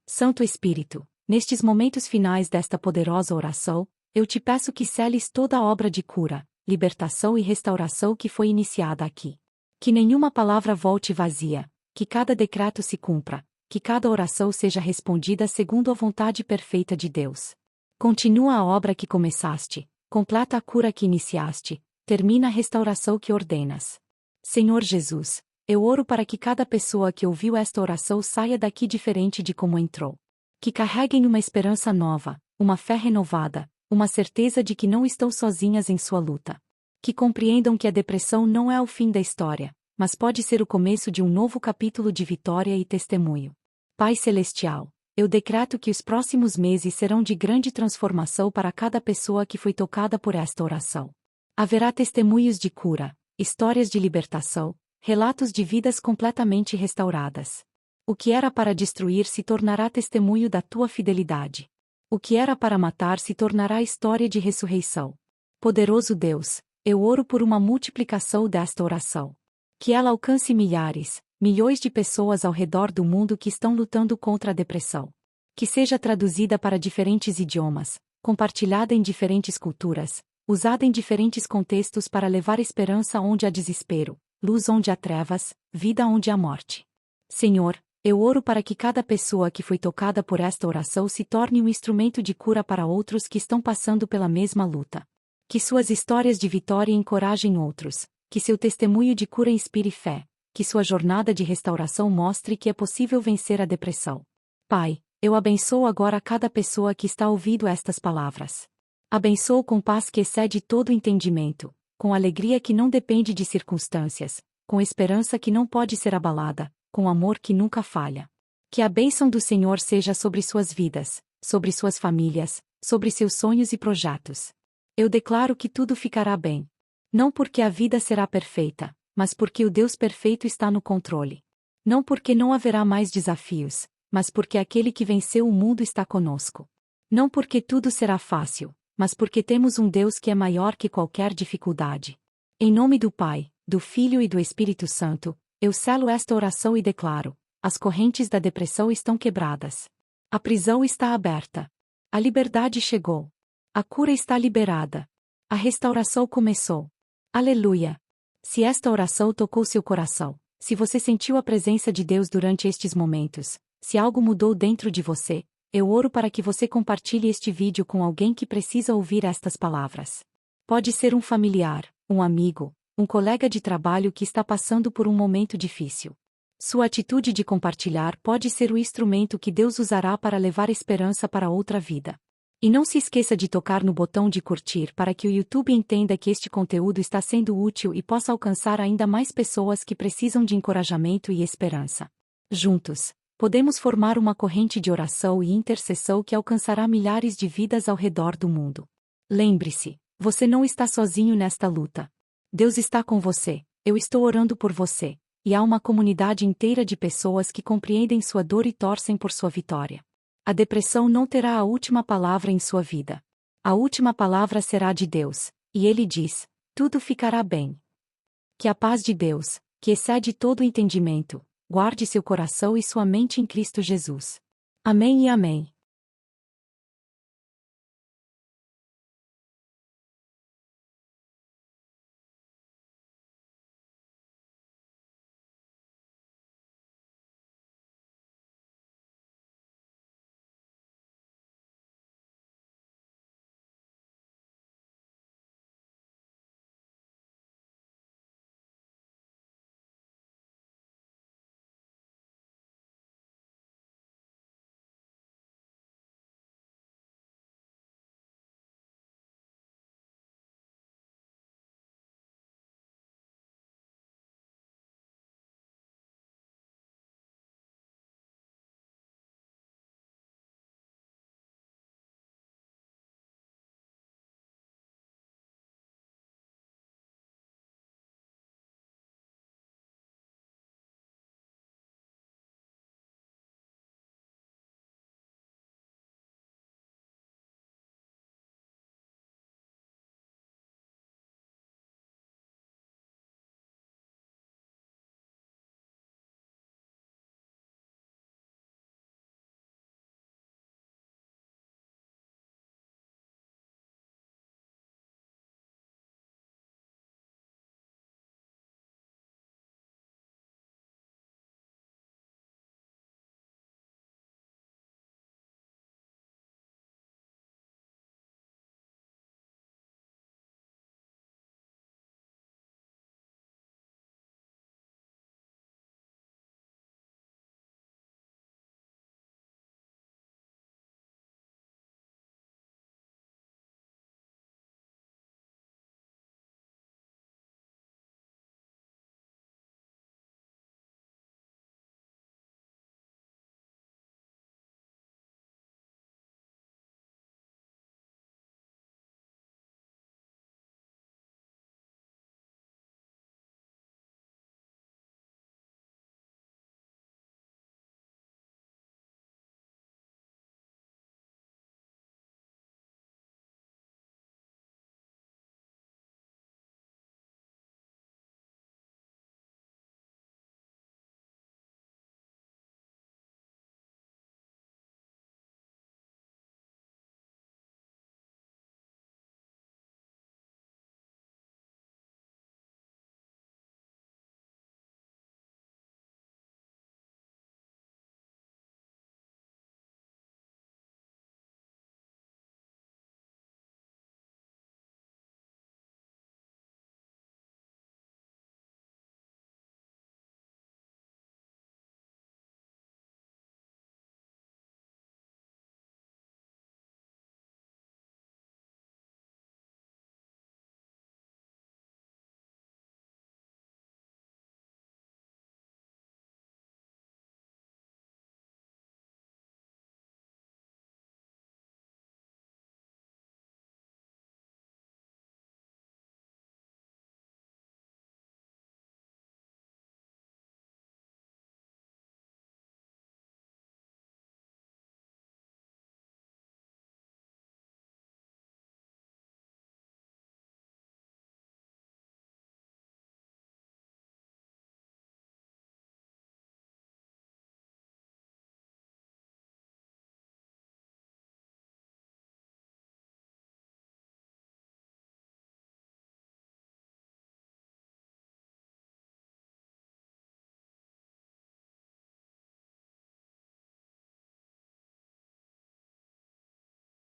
Santo Espírito, nestes momentos finais desta poderosa oração, eu te peço que seles toda a obra de cura, libertação e restauração que foi iniciada aqui. Que nenhuma palavra volte vazia, que cada decreto se cumpra, que cada oração seja respondida segundo a vontade perfeita de Deus. Continua a obra que começaste, completa a cura que iniciaste, termina a restauração que ordenas. Senhor Jesus, eu oro para que cada pessoa que ouviu esta oração saia daqui diferente de como entrou. Que carreguem uma esperança nova, uma fé renovada, uma certeza de que não estão sozinhas em sua luta. Que compreendam que a depressão não é o fim da história, mas pode ser o começo de um novo capítulo de vitória e testemunho. Pai Celestial, eu decreto que os próximos meses serão de grande transformação para cada pessoa que foi tocada por esta oração. Haverá testemunhos de cura, histórias de libertação, relatos de vidas completamente restauradas. O que era para destruir se tornará testemunho da tua fidelidade. O que era para matar se tornará história de ressurreição. Poderoso Deus, eu oro por uma multiplicação desta oração. Que ela alcance milhares, milhões de pessoas ao redor do mundo que estão lutando contra a depressão. Que seja traduzida para diferentes idiomas, compartilhada em diferentes culturas, usada em diferentes contextos para levar esperança onde há desespero, luz onde há trevas, vida onde há morte. Senhor, eu oro para que cada pessoa que foi tocada por esta oração se torne um instrumento de cura para outros que estão passando pela mesma luta. Que suas histórias de vitória encorajem outros, que seu testemunho de cura inspire fé, que sua jornada de restauração mostre que é possível vencer a depressão. Pai, eu abençoo agora cada pessoa que está ouvindo estas palavras. Abençoo com paz que excede todo entendimento, com alegria que não depende de circunstâncias, com esperança que não pode ser abalada, com amor que nunca falha. Que a bênção do Senhor seja sobre suas vidas, sobre suas famílias, sobre seus sonhos e projetos. Eu declaro que tudo ficará bem. Não porque a vida será perfeita, mas porque o Deus perfeito está no controle. Não porque não haverá mais desafios, mas porque aquele que venceu o mundo está conosco. Não porque tudo será fácil, mas porque temos um Deus que é maior que qualquer dificuldade. Em nome do Pai, do Filho e do Espírito Santo, eu selo esta oração e declaro: as correntes da depressão estão quebradas. A prisão está aberta. A liberdade chegou. A cura está liberada. A restauração começou. Aleluia! Se esta oração tocou seu coração, se você sentiu a presença de Deus durante estes momentos, se algo mudou dentro de você, eu oro para que você compartilhe este vídeo com alguém que precisa ouvir estas palavras. Pode ser um familiar, um amigo, um colega de trabalho que está passando por um momento difícil. Sua atitude de compartilhar pode ser o instrumento que Deus usará para levar esperança para outra vida. E não se esqueça de tocar no botão de curtir para que o YouTube entenda que este conteúdo está sendo útil e possa alcançar ainda mais pessoas que precisam de encorajamento e esperança. Juntos, podemos formar uma corrente de oração e intercessão que alcançará milhares de vidas ao redor do mundo. Lembre-se, você não está sozinho nesta luta. Deus está com você, eu estou orando por você, e há uma comunidade inteira de pessoas que compreendem sua dor e torcem por sua vitória. A depressão não terá a última palavra em sua vida. A última palavra será de Deus, e Ele diz: tudo ficará bem. Que a paz de Deus, que excede todo entendimento, guarde seu coração e sua mente em Cristo Jesus. Amém e amém.